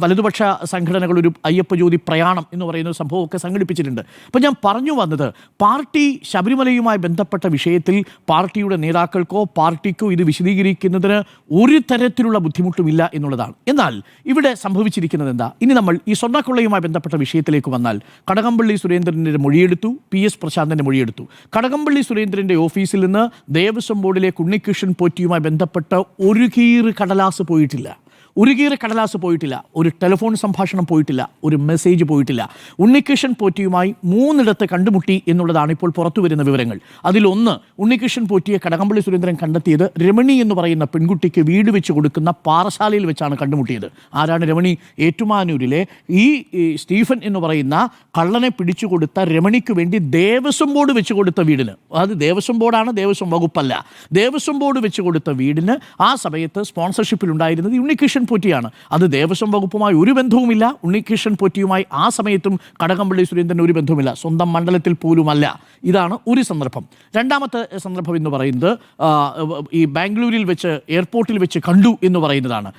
വലതുപക്ഷ സംഘടനകൾ ഒരു അയ്യപ്പ ജ്യോതി പ്രയാണം എന്ന് പറയുന്ന സംഭവമൊക്കെ സംഘടിപ്പിച്ചിട്ടുണ്ട്. അപ്പോൾ ഞാൻ പറഞ്ഞു വന്നത്, പാർട്ടി ശബരിമലയുമായി ബന്ധപ്പെട്ട വിഷയത്തിൽ പാർട്ടിയുടെ നേതാക്കൾക്കോ പാർട്ടിക്കോ ഇത് വിശദീകരിക്കുന്നതിന് ഒരു തരത്തിലുള്ള ബുദ്ധിമുട്ടുമില്ല എന്നുള്ളതാണ്. എന്നാൽ ഇവിടെ സംഭവിച്ചിരിക്കുന്നത് എന്താ? ഇനി നമ്മൾ ഈ സ്വർണ്ണക്കൊള്ളയുമായി ബന്ധപ്പെട്ട വിഷയത്തിലേക്ക് വന്നാൽ, കടകംപള്ളി സുരേന്ദ്രൻ്റെ മൊഴിയെടുത്തു, PS പ്രശാന്തിൻ്റെ മൊഴിയെടുത്തു. കടകംപള്ളി സുരേന്ദ്രൻ്റെ ഓഫീസിൽ നിന്ന് ദേവസ്വം ബോർഡിലേക്ക് ഉണ്ണികൃഷ്ണൻ പോറ്റിയുമായി ബന്ധപ്പെട്ട ഒരു കീറ് കടലാസ് പോയിട്ടില്ല. ഒരു ടെലിഫോൺ സംഭാഷണം പോയിട്ടില്ല, ഒരു മെസ്സേജ് പോയിട്ടില്ല. ഉണ്ണികൃഷ്ണൻ പോറ്റിയുമായി 3 ഇടത്ത് കണ്ടുമുട്ടി എന്നുള്ളതാണ് ഇപ്പോൾ പുറത്തു വരുന്ന വിവരങ്ങൾ. അതിലൊന്ന്, ഉണ്ണികൃഷ്ണൻ പോറ്റിയെ കടകംപള്ളി സുരേന്ദ്രൻ കണ്ടെത്തിയത് രമണി എന്ന് പറയുന്ന പെൺകുട്ടിക്ക് വീട് വെച്ച് കൊടുക്കുന്ന പാറശാലയിൽ വെച്ചാണ് കണ്ടുമുട്ടിയത്. ആരാണ് രമണി? ഏറ്റുമാനൂരിലെ ഈ സ്റ്റീഫൻ എന്ന് പറയുന്ന കള്ളനെ പിടിച്ചു കൊടുത്ത രമണിക്ക് വേണ്ടി ദേവസ്വം ബോർഡ് വെച്ച് കൊടുത്ത വീടിന്, അത് ദേവസ്വം ബോർഡാണ്, ദേവസ്വം വകുപ്പല്ല, ദേവസ്വം ബോർഡ് വെച്ച് കൊടുത്ത വീടിന് ആ സമയത്ത് സ്പോൺസർഷിപ്പിലുണ്ടായിരുന്നത് ഉണ്ണികൃഷ്ണൻ പോറ്റിയാണ്. അത് ദേവസ്വം വകുപ്പുമായി ഒരു ബന്ധവുമില്ല. ഉണ്ണികൃഷ്ണൻ പോറ്റിയുമായി ആ സമയത്തും കടകംപള്ളി സുരേന്ദ്രൻ ഒരു ബന്ധവുമില്ല, സ്വന്തം മണ്ഡലത്തിൽ പോലുമല്ല. ഇതാണ് ഒരു സന്ദർഭം. രണ്ടാമത്തെ സന്ദർഭം എന്ന് പറയുന്നത് ഈ ബാംഗ്ലൂരിൽ വെച്ച്, എയർപോർട്ടിൽ വെച്ച് കണ്ടു എന്ന് പറയുന്നതാണ്.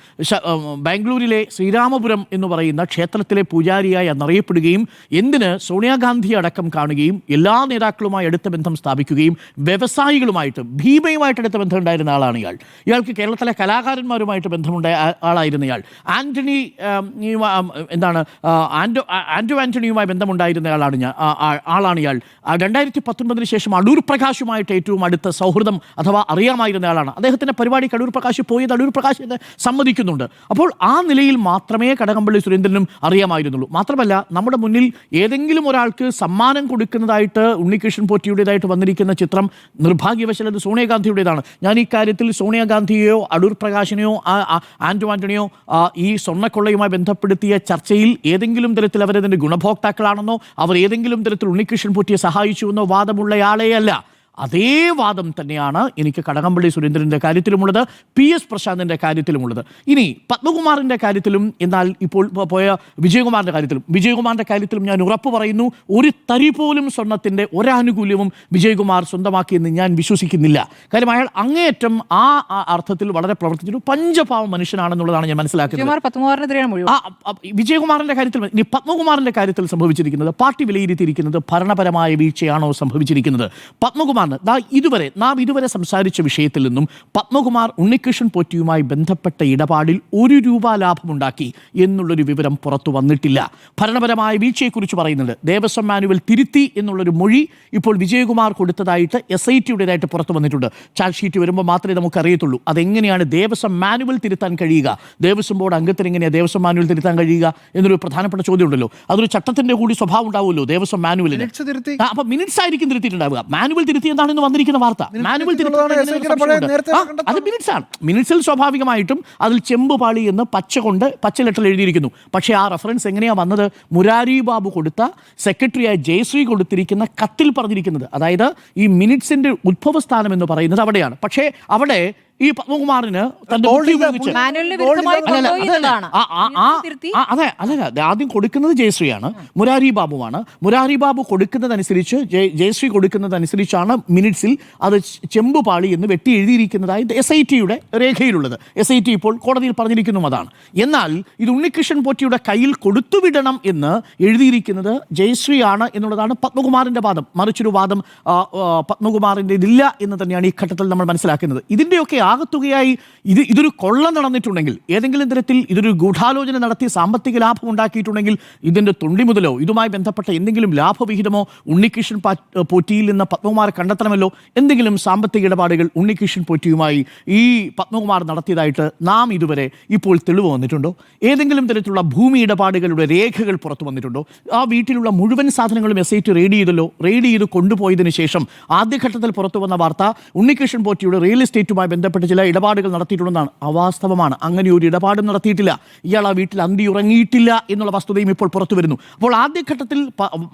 ബാംഗ്ലൂരിലെ ശ്രീരാമപുരം എന്ന് പറയുന്ന ക്ഷേത്രത്തിലെ പൂജാരിയായി എന്നറിയപ്പെടുകയും എന്തിന് സോണിയാഗാന്ധി അടക്കം കാണുകയും എല്ലാ നേതാക്കളുമായി അടുത്ത ബന്ധം സ്ഥാപിക്കുകയും വ്യവസായികളുമായിട്ട്, ഭീമയുമായിട്ട് അടുത്ത ബന്ധം ഉണ്ടായിരുന്ന ആളാണ് ഇയാൾ. ഇയാൾക്ക് കേരളത്തിലെ കലാകാരന്മാരുമായിട്ട് ബന്ധമുണ്ടായ ആളായിരുന്നയാൾ. ആന്റണിയുമായി ബന്ധമുണ്ടായിരുന്ന ആളാണ് ഇയാൾ. 2019 ശേഷം അടൂർ പ്രകാശുമായിട്ട് ഏറ്റവും അടുത്ത സൗഹൃദം അഥവാ അറിയാമായിരുന്ന ആളാണ്. അദ്ദേഹത്തിൻ്റെ പരിപാടിക്ക് അടൂർ പ്രകാശ് പോയത് അടൂർ പ്രകാശ് എന്ന് സമ്മതിക്കുന്നുണ്ട്. അപ്പോൾ ആ നിലയിൽ മാത്രമേ കടകംപള്ളി സുരേന്ദ്രനും അറിയാമായിരുന്നുള്ളൂ. മാത്രമല്ല, നമ്മുടെ മുന്നിൽ ഏതെങ്കിലും ഒരാൾക്ക് സമ്മാനം കൊടുക്കുന്നതായിട്ട് ഉണ്ണികൃഷ്ണൻ പോറ്റിയുടേതായിട്ട് വന്നിരിക്കുന്ന ചിത്രം നിർഭാഗ്യവശാൽ അത് സോണിയാഗാന്ധിയുടേതാണ്. ഞാൻ ഈ കാര്യത്തിൽ സോണിയാഗാന്ധിയെയോ അടൂർ പ്രകാശിനെയോ ആന്റണിയോ ഈ സ്വർണ്ണക്കൊള്ളയുമായി ബന്ധപ്പെടുത്തിയ ചർച്ചയിൽ ഏതെങ്കിലും തരത്തിൽ അവരതിൻ്റെ ഗുണഭോക്താക്കളാണെന്നോ അവർ ഏതെങ്കിലും തരത്തിൽ ഉണ്ണികൃഷ്ണൻ പോറ്റിയെ സഹായിച്ചുവെന്നോ വാദമുള്ളയാളെയല്ല. അതേ വാദം തന്നെയാണ് എനിക്ക് കടകംപള്ളി സുരേന്ദ്രൻ്റെ കാര്യത്തിലുമുള്ളത്, PS പ്രശാന്തിൻ്റെ കാര്യത്തിലുമുള്ളത്. ഇനി പത്മകുമാറിൻ്റെ കാര്യത്തിലും, എന്നാൽ ഇപ്പോൾ പോയ വിജയകുമാറിൻ്റെ കാര്യത്തിലും ഞാൻ ഉറപ്പ് പറയുന്നു, ഒരു തരി പോലും സ്വർണ്ണത്തിൻ്റെ ഒരാനുകൂല്യവും വിജയകുമാർ സ്വന്തമാക്കിയെന്ന് ഞാൻ വിശ്വസിക്കുന്നില്ല. കാര്യം അയാൾ അങ്ങേയറ്റം ആ അർത്ഥത്തിൽ വളരെ പ്രവർത്തിച്ചൊരു പഞ്ചപാവ മനുഷ്യനാണെന്നുള്ളതാണ് ഞാൻ മനസ്സിലാക്കുന്നത്. വിജയകുമാറിൻ്റെ കാര്യത്തിൽ, ഇനി പത്മകുമാറിൻ്റെ കാര്യത്തിൽ സംഭവിച്ചിരിക്കുന്നത്, പാർട്ടി വിലയിരുത്തിയിരിക്കുന്നത് ഭരണപരമായ വീഴ്ചയാണോ സംഭവിച്ചിരിക്കുന്നത്? പത്മകുമാർ നാം ഇതുവരെ സംസാരിച്ച വിഷയത്തിൽ നിന്നും പത്മകുമാർ ഉണ്ണികൃഷ്ണൻ പോറ്റിയുമായി ബന്ധപ്പെട്ട ഇടപാടിൽ 1 രൂപ ലാഭമുണ്ടാക്കി എന്നുള്ളൊരു വിവരം പുറത്തു വന്നിട്ടില്ല. ഭരണപരമായ വീഴ്ചയെക്കുറിച്ച് പറയുന്നുണ്ട്. ദേവസ്വം മാനുവൽ തിരുത്തി എന്നുള്ളൊരു മൊഴി ഇപ്പോൾ വിജയകുമാർ കൊടുത്തതായിട്ട് SITയുടേതായിട്ട് പുറത്തു വന്നിട്ടുണ്ട്. ചാർജ് ഷീറ്റ് വരുമ്പോൾ മാത്രമേ നമുക്ക് അറിയത്തുള്ളൂ അതെങ്ങനെയാണ് ദേവസ്വം മാനുവൽ തിരുത്താൻ കഴിയുക, ദേവസ്വം ബോർഡ് അംഗത്തിന് എങ്ങനെയാണ് ദേവസ്വം മാനുവൽ തിരുത്താൻ കഴിയുക എന്നൊരു പ്രധാനപ്പെട്ട ചോദ്യം ഉണ്ടല്ലോ. അതൊരു ചട്ടത്തിൻ്റെ കൂടി സ്വഭാവം ഉണ്ടാവുമല്ലോ ദേവസ്വം മാനുവലിന്. അപ്പോൾ മിനിറ്റ്സ് ആയിരിക്കും തിരുത്തിയിട്ടുണ്ടാവുക. മാനുവൽ തിരുത്തി എന്നാണ് ഇന്ന് വന്നിരിക്കുന്ന വാർത്ത. മാനുവൽ അത് മിനിറ്റ്സ് ആണ്. മിനിറ്റ്സിൽ സ്വാഭാവികമായിട്ടും അതിൽ ചെമ്പുപാളി എന്ന് പച്ച ലെറ്ററിൽ എഴുതിയിരിക്കുന്നു. പക്ഷേ ആ റെഫറൻസ് എങ്ങനെയാണ് വന്നത്? മുരാരി ബാബു കൊടുത്ത സെക്രട്ടറിയായ ജയശ്രീ കൊടുത്തിരിക്കുന്ന കത്തിൽ പറഞ്ഞിരിക്കുന്നത്, അതായത് ഈ മിനിറ്റ്സിന്റെ ഉത്ഭവസ്ഥാനം എന്ന് പറയുന്നത് അവിടെയാണ്. പക്ഷേ അവിടെ ഈ പത്മകുമാറിന് തന്റെ അതെ ആദ്യം കൊടുക്കുന്നത് ജയശ്രീയാണ്, മുരാരി ബാബുവാണ്. മുരാരി ബാബു കൊടുക്കുന്നതനുസരിച്ച് ജയശ്രീ കൊടുക്കുന്നതനുസരിച്ചാണ് മിനിറ്റ്സിൽ അത് ചെമ്പുപാളി എന്ന് വെട്ടി എഴുതിയിരിക്കുന്നതായി SITയുടെ രേഖയിലുള്ളത്. SIT ഇപ്പോൾ കോടതിയിൽ പറഞ്ഞിരിക്കുന്നു അതാണ്. എന്നാൽ ഇത് ഉണ്ണികൃഷ്ണൻ പോറ്റിയുടെ കയ്യിൽ കൊടുത്തുവിടണം എന്ന് എഴുതിയിരിക്കുന്നത് ജയശ്രീ ആണ് എന്നുള്ളതാണ് പത്മകുമാറിന്റെ വാദം. മറിച്ചൊരു വാദം പത്മകുമാറിന്റെ ഇതില്ല എന്ന് തന്നെയാണ് ഈ ഘട്ടത്തിൽ നമ്മൾ മനസ്സിലാക്കുന്നത്. ഇതിന്റെയൊക്കെ ആകത്തുകയായി ഇതൊരു കൊള്ള നടന്നിട്ടുണ്ടെങ്കിൽ, ഏതെങ്കിലും തരത്തിൽ ഇതൊരു ഗൂഢാലോചന നടത്തി സാമ്പത്തിക ലാഭം ഉണ്ടാക്കിയിട്ടുണ്ടെങ്കിൽ ഇതിന്റെ തൊണ്ടി മുതലോ ഇതുമായി ബന്ധപ്പെട്ട എന്തെങ്കിലും ലാഭവിഹിതമോ ഉണ്ണികൃഷ്ണൻ പോറ്റിയിൽ നിന്ന് പത്മകുമാർ കണ്ടെത്തണമല്ലോ. എന്തെങ്കിലും സാമ്പത്തിക ഇടപാടുകൾ ഉണ്ണികൃഷ്ണൻ പോറ്റിയുമായി ഈ പത്മകുമാർ നടത്തിയതായിട്ട് നാം ഇതുവരെ ഇപ്പോൾ തെളിവ് വന്നിട്ടുണ്ടോ? ഏതെങ്കിലും തരത്തിലുള്ള ഭൂമി ഇടപാടുകളുടെ രേഖകൾ പുറത്തു വന്നിട്ടുണ്ടോ? ആ വീട്ടിലുള്ള മുഴുവൻ സാധനങ്ങളും SIT റെയ്ഡ് ചെയ്തല്ലോ. റെയ്ഡ് ചെയ്ത് കൊണ്ടുപോയതിനു ശേഷം ആദ്യഘട്ടത്തിൽ പുറത്തു വന്ന വാർത്ത ഉണ്ണികൃഷ്ണൻ പോറ്റിയുടെ റിയൽ എസ്റ്റേറ്റുമായി ബന്ധപ്പെട്ട് ചില ഇടപാടുകൾ നടത്തിയിട്ടുണ്ടെന്നാണ്. അവാസ്തവമാണ്. അങ്ങനെ ഒരു ഇടപാടും നടത്തിയിട്ടില്ല. ഇയാൾ ആ വീട്ടിൽ അന്തി ഉറങ്ങിയിട്ടില്ല എന്നുള്ള വസ്തുതയും ഇപ്പോൾ പുറത്തു വരുന്നു. അപ്പോൾ ആദ്യഘട്ടത്തിൽ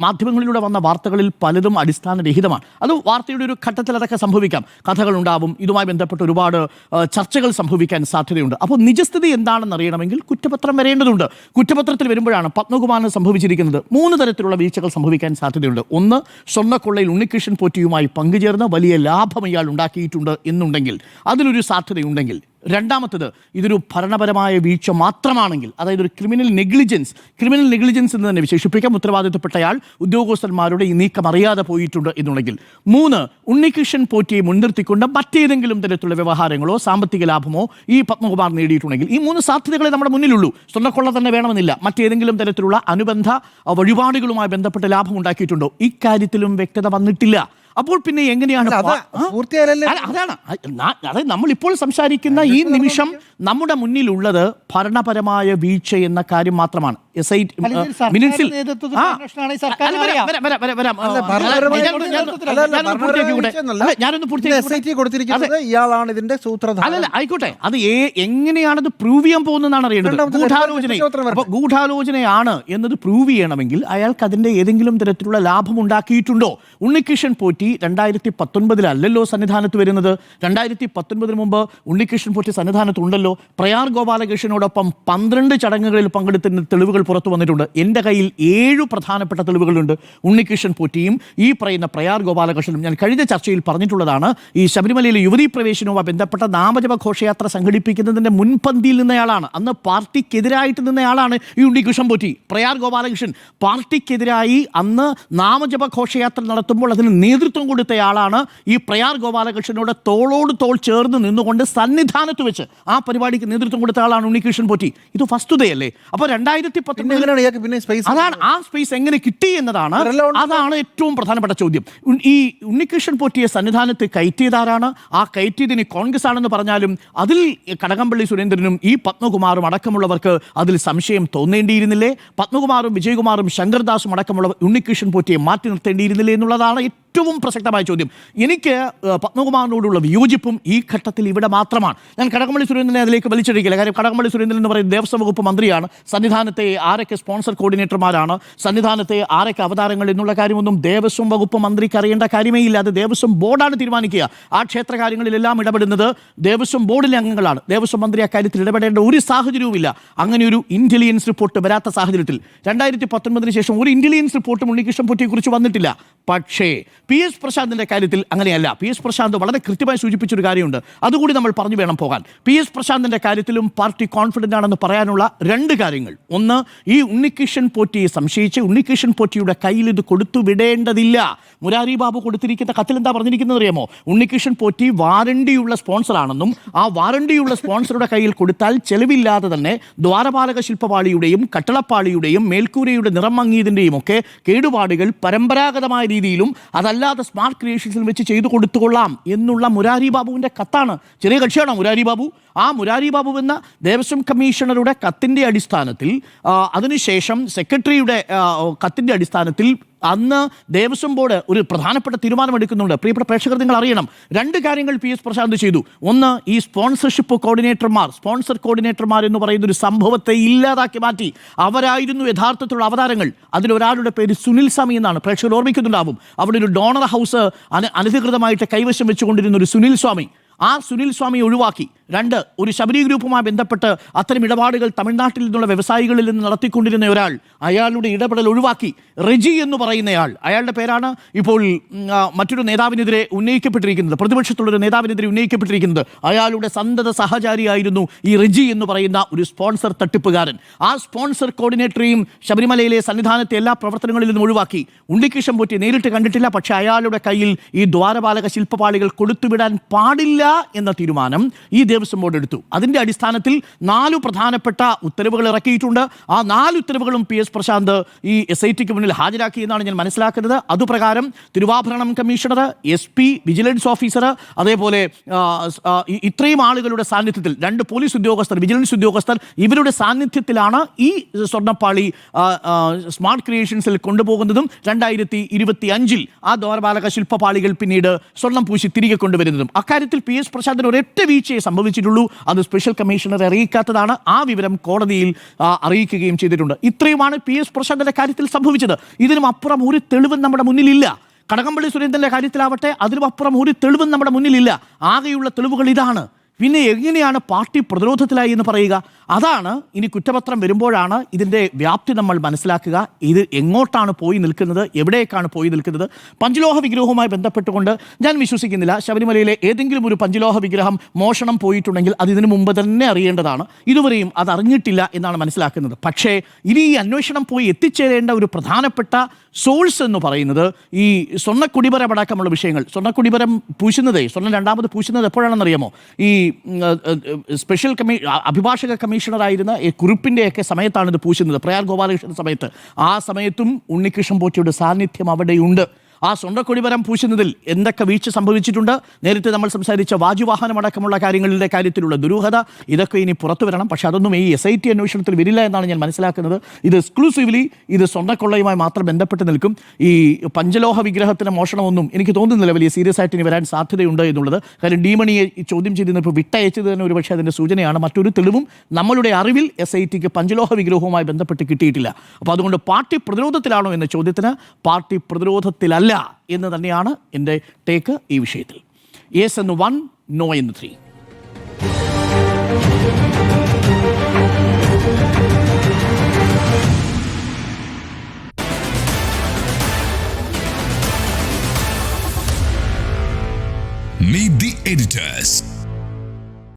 മാധ്യമങ്ങളിലൂടെ വന്ന വാർത്തകളിൽ പലതും അടിസ്ഥാനരഹിതമാണ്. അത് വാർത്തയുടെ ഒരു ഘട്ടത്തിൽ അതൊക്കെ സംഭവിക്കാം. കഥകളുണ്ടാവും. ഇതുമായി ബന്ധപ്പെട്ട് ഒരുപാട് ചർച്ചകൾ സംഭവിക്കാൻ സാധ്യതയുണ്ട്. അപ്പോൾ നിജസ്ഥിതി എന്താണെന്ന് അറിയണമെങ്കിൽ കുറ്റപത്രം വരേണ്ടതുണ്ട്. കുറ്റപത്രത്തിൽ വരുമ്പോഴാണ് പത്മകുമാറിന് സംഭവിച്ചിരിക്കുന്നത് 3 തരത്തിലുള്ള വീഴ്ചകൾ സംഭവിക്കാൻ സാധ്യതയുണ്ട്. ഒന്ന്, സ്വർണ്ണക്കൊള്ളയിൽ ഉണ്ണികൃഷ്ണൻ പോറ്റിയുമായി പങ്കുചേർന്ന് വലിയ ലാഭം ഇയാൾ ഉണ്ടാക്കിയിട്ടുണ്ട് എന്നുണ്ടെങ്കിൽ അതിലൊരു സാധ്യതയുണ്ടെങ്കിൽ. രണ്ടാമത്തത്, ഇതൊരു ഭരണപരമായ വീഴ്ച മാത്രമാണെങ്കിൽ, അതായത് ഒരു ക്രിമിനൽ നെഗ്ലിജൻസ് എന്ന് തന്നെ വിശേഷിപ്പിക്കാം. ഉത്തരവാദിത്തപ്പെട്ടയാൾ ഉദ്യോഗസ്ഥന്മാരുടെ ഈ നീക്കം അറിയാതെ പോയിട്ടുണ്ട് എന്നുണ്ടെങ്കിൽ. 3, ഉണ്ണികൃഷ്ണൻ പോറ്റിയെ മുൻനിർത്തിക്കൊണ്ട് മറ്റേതെങ്കിലും തരത്തിലുള്ള വ്യവഹാരങ്ങളോ സാമ്പത്തിക ലാഭമോ ഈ പത്മകുമാർ നേടിയിട്ടുണ്ടെങ്കിൽ. ഈ 3 സാധ്യതകളെ നമ്മുടെ മുന്നിലുള്ളൂ. സ്വർണ്ണക്കൊള്ള തന്നെ വേണമെന്നില്ല. മറ്റേതെങ്കിലും തരത്തിലുള്ള അനുബന്ധ വഴിപാടുകളുമായി ബന്ധപ്പെട്ട് ലാഭം ഉണ്ടാക്കിയിട്ടുണ്ടോ? ഇക്കാര്യത്തിലും വ്യക്തത വന്നിട്ടില്ല. അപ്പോൾ പിന്നെ എങ്ങനെയാണ്? അതാണ് അതായത് നമ്മൾ ഇപ്പോൾ സംസാരിക്കുന്ന ഈ നിമിഷം നമ്മുടെ മുന്നിലുള്ളത് ഭരണപരമായ വീഴ്ച എന്ന കാര്യം മാത്രമാണ്. ഇയാളാണ് ഇതിന്റെ സൂത്രധാരൻ. അല്ലല്ല, ആയിക്കോട്ടെ. അത് എങ്ങനെയാണത് പ്രൂവ് ചെയ്യാൻ പോകുന്നതാണ് അറിയേണ്ടത്. ഗൂഢാലോചനയാണ് എന്നത് പ്രൂവ് ചെയ്യണമെങ്കിൽ അയാൾക്ക് അതിന്റെ ഏതെങ്കിലും തരത്തിലുള്ള ലാഭം ഉണ്ടാക്കിയിട്ടുണ്ടോ? ഉണ്ണികൃഷ്ണൻ പോറ്റി 2019 സന്നിധാനത്ത് വരുന്നത്. 2019 മുമ്പ് ഉണ്ണികൃഷ്ണൻ പോറ്റി സന്നിധാനത്തുണ്ടല്ലോ. പ്രയാർ ഗോപാലകൃഷ്ണനോടൊപ്പം 12 ചടങ്ങുകളിൽ പങ്കെടുത്ത തെളിവുകൾ പുറത്തു വന്നിട്ടുണ്ട്. എൻ്റെ കയ്യിൽ 7 പ്രധാനപ്പെട്ട തെളിവുകളുണ്ട്. ഉണ്ണികൃഷ്ണൻ പോറ്റിയും ഈ പറയുന്ന പ്രയാർ ഗോപാലകൃഷ്ണനും. ഞാൻ കഴിഞ്ഞ ചർച്ചയിൽ പറഞ്ഞിട്ടുള്ളതാണ്, ഈ ശബരിമലയിലെ യുവതീ പ്രവേശനവുമായി ബന്ധപ്പെട്ട നാമജപ ഘോഷയാത്ര സംഘടിപ്പിക്കുന്നതിൻ്റെ മുൻപന്തിയിൽ നിന്നയാളാണ്. അന്ന് പാർട്ടിക്കെതിരായിട്ട് നിന്നയാളാണ് ഈ ഉണ്ണികൃഷ്ണൻ പോറ്റി. പ്രയാർ ഗോപാലകൃഷ്ണൻ പാർട്ടിക്കെതിരായി അന്ന് നാമജപ ഘോഷയാത്ര നടത്തുമ്പോൾ അതിന് നേതൃത്വം കൊടുത്തയാളാണ്. ഈ പ്രയാർ ഗോപാലകൃഷ്ണനോട് തോളോട് തോൾ ചേർന്ന് നിന്നുകൊണ്ട് സന്നിധാനത്ത് വെച്ച് ആ പരിപാടിക്ക് നേതൃത്വം കൊടുത്ത ആളാണ് ഉണ്ണികൃഷ്ണൻ പോറ്റി. ഇത് വസ്തുതയല്ലേ? അപ്പോൾ 2019 അതാണ് ആ സ്പേസ് എങ്ങനെ കിട്ടി എന്നതാണ്, അതാണ് ഏറ്റവും പ്രധാനപ്പെട്ട ചോദ്യം. ഈ ഉണ്ണികൃഷ്ണൻ പോറ്റിയെ സന്നിധാനത്ത് കയറ്റിയതാരാണ്? ആ കയറ്റിയതിന് കോൺഗ്രസ് ആണെന്ന് പറഞ്ഞാലും അതിൽ കടകംപള്ളി സുരേന്ദ്രനും ഈ പത്മകുമാറും അടക്കമുള്ളവർക്ക് അതിൽ സംശയം തോന്നേണ്ടിയിരുന്നില്ലേ? പത്മകുമാറും വിജയകുമാറും ശങ്കർദാസും അടക്കമുള്ളവർ ഉണ്ണികൃഷ്ണൻ പോറ്റിയെ മാറ്റി നിർത്തേണ്ടിയിരുന്നില്ലേ എന്നുള്ളതാണ് ഏറ്റവും പ്രസക്തമായ ചോദ്യം. എനിക്ക് പത്മകുമാറിനോടുള്ള വിയോജിപ്പും ഈ ഘട്ടത്തിൽ ഇവിടെ മാത്രമാണ്. ഞാൻ കടകംപള്ളി സുരേന്ദ്രനെ അതിലേക്ക് വലിച്ചെടുക്കില്ല. കാര്യം കടകംപള്ളി സുരേന്ദ്രൻ എന്ന് പറയുന്നത് ദേവസ്വം വകുപ്പ് മന്ത്രിയാണ്. സന്നിധാനത്തെ ആരൊക്കെ സ്പോൺസർ കോർഡിനേറ്റർമാരാണ്, സന്നിധാനത്തെ ആരൊക്കെ അവതാരങ്ങൾ എന്നുള്ള കാര്യമൊന്നും ദേവസ്വം വകുപ്പ് മന്ത്രിക്ക് അറിയേണ്ട കാര്യമേ ഇല്ല. അത് ദേവസ്വം ബോർഡാണ് തീരുമാനിക്കുക. ആ ക്ഷേത്ര കാര്യങ്ങളിലെല്ലാം ഇടപെടുന്നത് ദേവസ്വം ബോർഡിലെ അംഗങ്ങളാണ്. ദേവസ്വം മന്ത്രി അക്കാര്യത്തിൽ ഇടപെടേണ്ട ഒരു സാഹചര്യവുമില്ല. അങ്ങനെ ഒരു ഇന്റലിജൻസ് റിപ്പോർട്ട് വരാത്ത സാഹചര്യത്തിൽ 2019 ശേഷം ഒരു ഇന്റലിജൻസ് റിപ്പോർട്ടും ഉണ്ണികൃഷ്ണൻ പോറ്റിയെക്കുറിച്ച് വന്നിട്ടില്ല. പക്ഷേ PS പ്രശാന്തിൻ്റെ കാര്യത്തിൽ അങ്ങനെയല്ല. PS പ്രശാന്ത് വളരെ കൃത്യമായി സൂചിപ്പിച്ചൊരു കാര്യമുണ്ട്. അതുകൂടി നമ്മൾ പറഞ്ഞു വേണം പോകാൻ. PS പ്രശാന്തിൻ്റെ കാര്യത്തിലും പാർട്ടി കോൺഫിഡൻ്റ് ആണെന്ന് പറയാനുള്ള 2 കാര്യങ്ങൾ. ഒന്ന്, ഈ ഉണ്ണികൃഷ്ണൻ പോറ്റിയെ സംശയിച്ച് ഉണ്ണികൃഷ്ണൻ പോറ്റിയുടെ കയ്യിൽ ഇത് കൊടുത്തു വിടേണ്ടതില്ല. മുരാരി ബാബു കൊടുത്തിരിക്കുന്ന കത്തിൽ എന്താ പറഞ്ഞിരിക്കുന്നത് അറിയാമോ? ഉണ്ണികൃഷ്ണൻ പോറ്റി വാറണ്ടിയുള്ള സ്പോൺസറാണെന്നും ആ വാറണ്ടിയുള്ള സ്പോൺസറുടെ കയ്യിൽ കൊടുത്താൽ ചെലവില്ലാതെ തന്നെ ദ്വാരപാലക ശില്പപാളിയുടെയും കട്ടളപ്പാളിയുടെയും മേൽക്കൂരയുടെ നിറം മങ്ങിയതിൻ്റെയും ഒക്കെ കേടുപാടുകൾ പരമ്പരാഗതമായ രീതിയിലും അതല്ലാതെ സ്മാർട്ട് ക്രിയേഷൻസിൽ വെച്ച് ചെയ്തു കൊടുത്തുകൊള്ളാം എന്നുള്ള മുരാരി ബാബുവിൻ്റെ കത്താണ്. ചെറിയ കക്ഷിയാണോ മുരാരി ബാബു? ആ മുരാരി ബാബു എന്ന ദേവസ്വം കമ്മീഷണറുടെ കത്തിൻ്റെ അടിസ്ഥാനത്തിൽ അതിനുശേഷം സെക്രട്ടറിയുടെ കത്തിൻ്റെ അടിസ്ഥാനത്തിൽ അന്ന് ദേവസ്വം ബോർഡ് ഒരു പ്രധാനപ്പെട്ട തീരുമാനമെടുക്കുന്നുണ്ട്. പ്രിയപ്പെട്ട പ്രേക്ഷകർ, നിങ്ങൾ അറിയണം, 2 കാര്യങ്ങൾ PS പ്രശാന്ത് ചെയ്തു. ഒന്ന്, ഈ സ്പോൺസർഷിപ്പ് കോർഡിനേറ്റർമാർ, സ്പോൺസർ കോർഡിനേറ്റർമാർ എന്ന് പറയുന്ന ഒരു സംഭവത്തെ ഇല്ലാതാക്കി മാറ്റി. അവരായിരുന്നു യഥാർത്ഥത്തിലുള്ള അവതാരങ്ങൾ. അതിലൊരാളുടെ പേര് സുനിൽ സ്വാമി എന്നാണ്. പ്രേക്ഷകർ ഓർമ്മിക്കുന്നുണ്ടാവും. അവിടെ ഒരു ഡോണർ ഹൗസ് അനധികൃതമായിട്ട് കൈവശം വെച്ചുകൊണ്ടിരുന്ന ഒരു സുനിൽ സ്വാമി. ആ സുനിൽ സ്വാമിയെ ഒഴിവാക്കി. 2, ഒരു ശബരി ഗ്രൂപ്പുമായി ബന്ധപ്പെട്ട് അത്തരം ഇടപാടുകൾ തമിഴ്നാട്ടിൽ നിന്നുള്ള വ്യവസായികളിൽ നിന്ന് നടത്തിക്കൊണ്ടിരുന്ന ഒരാൾ, അയാളുടെ ഇടപെടൽ ഒഴിവാക്കി. റെജി എന്ന് പറയുന്നയാൾ, അയാളുടെ പേരാണ് ഇപ്പോൾ മറ്റൊരു നേതാവിനെതിരെ ഉന്നയിക്കപ്പെട്ടിരിക്കുന്നത്, പ്രതിപക്ഷത്തുള്ളൊരു നേതാവിനെതിരെ ഉന്നയിക്കപ്പെട്ടിരിക്കുന്നത്. അയാളുടെ സന്തത സഹചാരിയായിരുന്നു ഈ റെജി എന്ന് പറയുന്ന ഒരു സ്പോൺസർ തട്ടിപ്പുകാരൻ. ആ സ്പോൺസർ കോർഡിനേറ്ററെയും ശബരിമലയിലെ സന്നിധാനത്തെ എല്ലാ പ്രവർത്തനങ്ങളിൽ നിന്നും ഒഴിവാക്കി. ഉണ്ണികൃഷ്ണൻ പോറ്റി നേരിട്ട് കണ്ടിട്ടില്ല, പക്ഷേ അയാളുടെ കയ്യിൽ ഈ ദ്വാരപാലക ശില്പപാളികൾ കൊടുത്തുവിടാൻ പാടില്ല എന്ന തീരുമാനം ഈ ദേവസ്വം ബോർഡ് എടുത്തു. അതിന്റെ അടിസ്ഥാനത്തിൽ 4 പ്രധാനപ്പെട്ട ഉത്തരവുകൾ ഇറക്കിയിട്ടുണ്ട്. ആ 4 ഉത്തരവുകളും PS പ്രശാന്ത് ഈ SITക്ക് മുന്നിൽ ഹാജരാക്കി എന്നാണ് ഞാൻ മനസ്സിലാക്കുന്നത്. അതുപ്രകാരം തിരുവാഭരണം കമ്മീഷണർ, SP, വിജിലൻസ് ഓഫീസർ, അതേപോലെ ഇത്രയും ആളുകളുടെ സാന്നിധ്യത്തിൽ 2 പോലീസ് ഉദ്യോഗസ്ഥർ, വിജിലൻസ് ഉദ്യോഗസ്ഥർ, ഇവരുടെ സാന്നിധ്യത്തിലാണ് ഈ സ്വർണ്ണപ്പാളി സ്മാർട്ട് ക്രിയേഷൻസിൽ കൊണ്ടുപോകുന്നതും 2025 ആ ദ്വാരപാലക ശില്പപാളികൾ പിന്നീട് സ്വർണം പൂശി തിരികെ കൊണ്ടുവരുന്നതും. അക്കാര്യത്തിൽ PS പ്രശാന്തിന് ഒരൊറ്റ വീഴ്ചയെ സംഭവിച്ചിട്ടുള്ളൂ. അത് സ്പെഷ്യൽ കമ്മീഷണറെ അറിയിക്കാത്തതാണ്. ആ വിവരം കോടതിയിൽ അറിയിക്കുകയും ചെയ്തിട്ടുണ്ട്. ഇത്രയുമാണ് PS പ്രശാന്തിന്റെ കാര്യത്തിൽ സംഭവിച്ചത്. ഇതിനും അപ്പുറം ഒരു തെളിവും നമ്മുടെ മുന്നിലില്ല. കടകംപള്ളി സുരേന്ദ്രന്റെ കാര്യത്തിലാവട്ടെ, അതിനും അപ്പുറം ഒരു തെളിവും നമ്മുടെ മുന്നിലില്ല. ആകെയുള്ള തെളിവുകൾ ഇതാണ്. പിന്നെ എങ്ങനെയാണ് പാർട്ടി പ്രതിരോധത്തിലായി എന്ന് പറയുക? അതാണ് ഇനി കുറ്റപത്രം വരുമ്പോഴാണ് ഇതിൻ്റെ വ്യാപ്തി നമ്മൾ മനസ്സിലാക്കുക. ഇത് എങ്ങോട്ടാണ് പോയി നിൽക്കുന്നത്, എവിടേക്കാണ് പോയി നിൽക്കുന്നത്? പഞ്ചലോഹ വിഗ്രഹവുമായി ബന്ധപ്പെട്ടുകൊണ്ട് ഞാൻ വിശ്വസിക്കുന്നില്ല ശബരിമലയിലെ ഏതെങ്കിലും ഒരു പഞ്ചലോഹ വിഗ്രഹം മോഷണം പോയിട്ടുണ്ടെങ്കിൽ അത് ഇതിനു മുമ്പ് തന്നെ അറിയേണ്ടതാണ്. ഇതുവരെയും അത് അറിഞ്ഞിട്ടില്ല എന്നാണ് മനസ്സിലാക്കുന്നത്. പക്ഷേ ഇനി ഈ അന്വേഷണം പോയി എത്തിച്ചേരേണ്ട ഒരു പ്രധാനപ്പെട്ട സോഴ്സ് എന്ന് പറയുന്നത് ഈ സ്വർണ്ണക്കുടിമരം അടക്കമുള്ള വിഷയങ്ങൾ. സ്വർണ്ണക്കുടിമരം പൂശുന്നതേ, സ്വർണ്ണം രണ്ടാമത് പൂശുന്നത് എപ്പോഴാണെന്നറിയാമോ? ഈ സ്പെഷ്യൽ അഭിഭാഷക കമ്മീഷണറായിരുന്ന കുറിപ്പിൻ്റെയൊക്കെ സമയത്താണ് ഇത് പൂശുന്നത്, പ്രയാർ ഗോപാലകൃഷ്ണൻ്റെ സമയത്ത്. ആ സമയത്തും ഉണ്ണികൃഷ്ണൻ പോറ്റിയുടെ സാന്നിധ്യം അവിടെയുണ്ട്. ആ സ്വർണ്ണക്കൊടിമരം പൂശുന്നതിൽ എന്തൊക്കെ വീഴ്ച സംഭവിച്ചിട്ടുണ്ട്, നേരത്തെ നമ്മൾ സംസാരിച്ച വാജുവാഹനം അടക്കമുള്ള കാര്യങ്ങളുടെ കാര്യത്തിലുള്ള ദുരൂഹത, ഇതൊക്കെ ഇനി പുറത്തു വരണം. പക്ഷേ അതൊന്നും ഈ SIT അന്വേഷണത്തിൽ വരില്ല എന്നാണ് ഞാൻ മനസ്സിലാക്കുന്നത്. ഇത് എക്സ്ക്ലൂസീവ്ലി ഇത് സ്വർണ്ണക്കൊള്ളയുമായി മാത്രം ബന്ധപ്പെട്ട് നിൽക്കും. ഈ പഞ്ചലോഹ വിഗ്രഹത്തിന് മോഷണമൊന്നും എനിക്ക് തോന്നുന്നില്ല വലിയ സീരിയസ് ആയിട്ട് ഇനി വരാൻ സാധ്യതയുണ്ട് എന്നുള്ളത്. കാര്യം ഡീമണിയെ ചോദ്യം ചെയ്തിരുന്നപ്പോൾ വിട്ടയച്ചത് തന്നെ ഒരു പക്ഷേ അതിൻ്റെ സൂചനയാണ്. മറ്റൊരു തെളിവും നമ്മളുടെ അറിവിൽ SITക്ക് പഞ്ചലോഹ വിഗ്രഹവുമായി ബന്ധപ്പെട്ട് കിട്ടിയിട്ടില്ല. അപ്പോൾ അതുകൊണ്ട് പാർട്ടി പ്രതിരോധത്തിലാണോ എന്ന ചോദ്യത്തിന് പാർട്ടി പ്രതിരോധത്തിലല്ല എന്ന് തന്നെയാണ് എൻ്റെ ടേക്ക് ഈ വിഷയത്തിൽ. യെസ് എന്ന് 1, നോ എന്ന് 3. Meet the editors.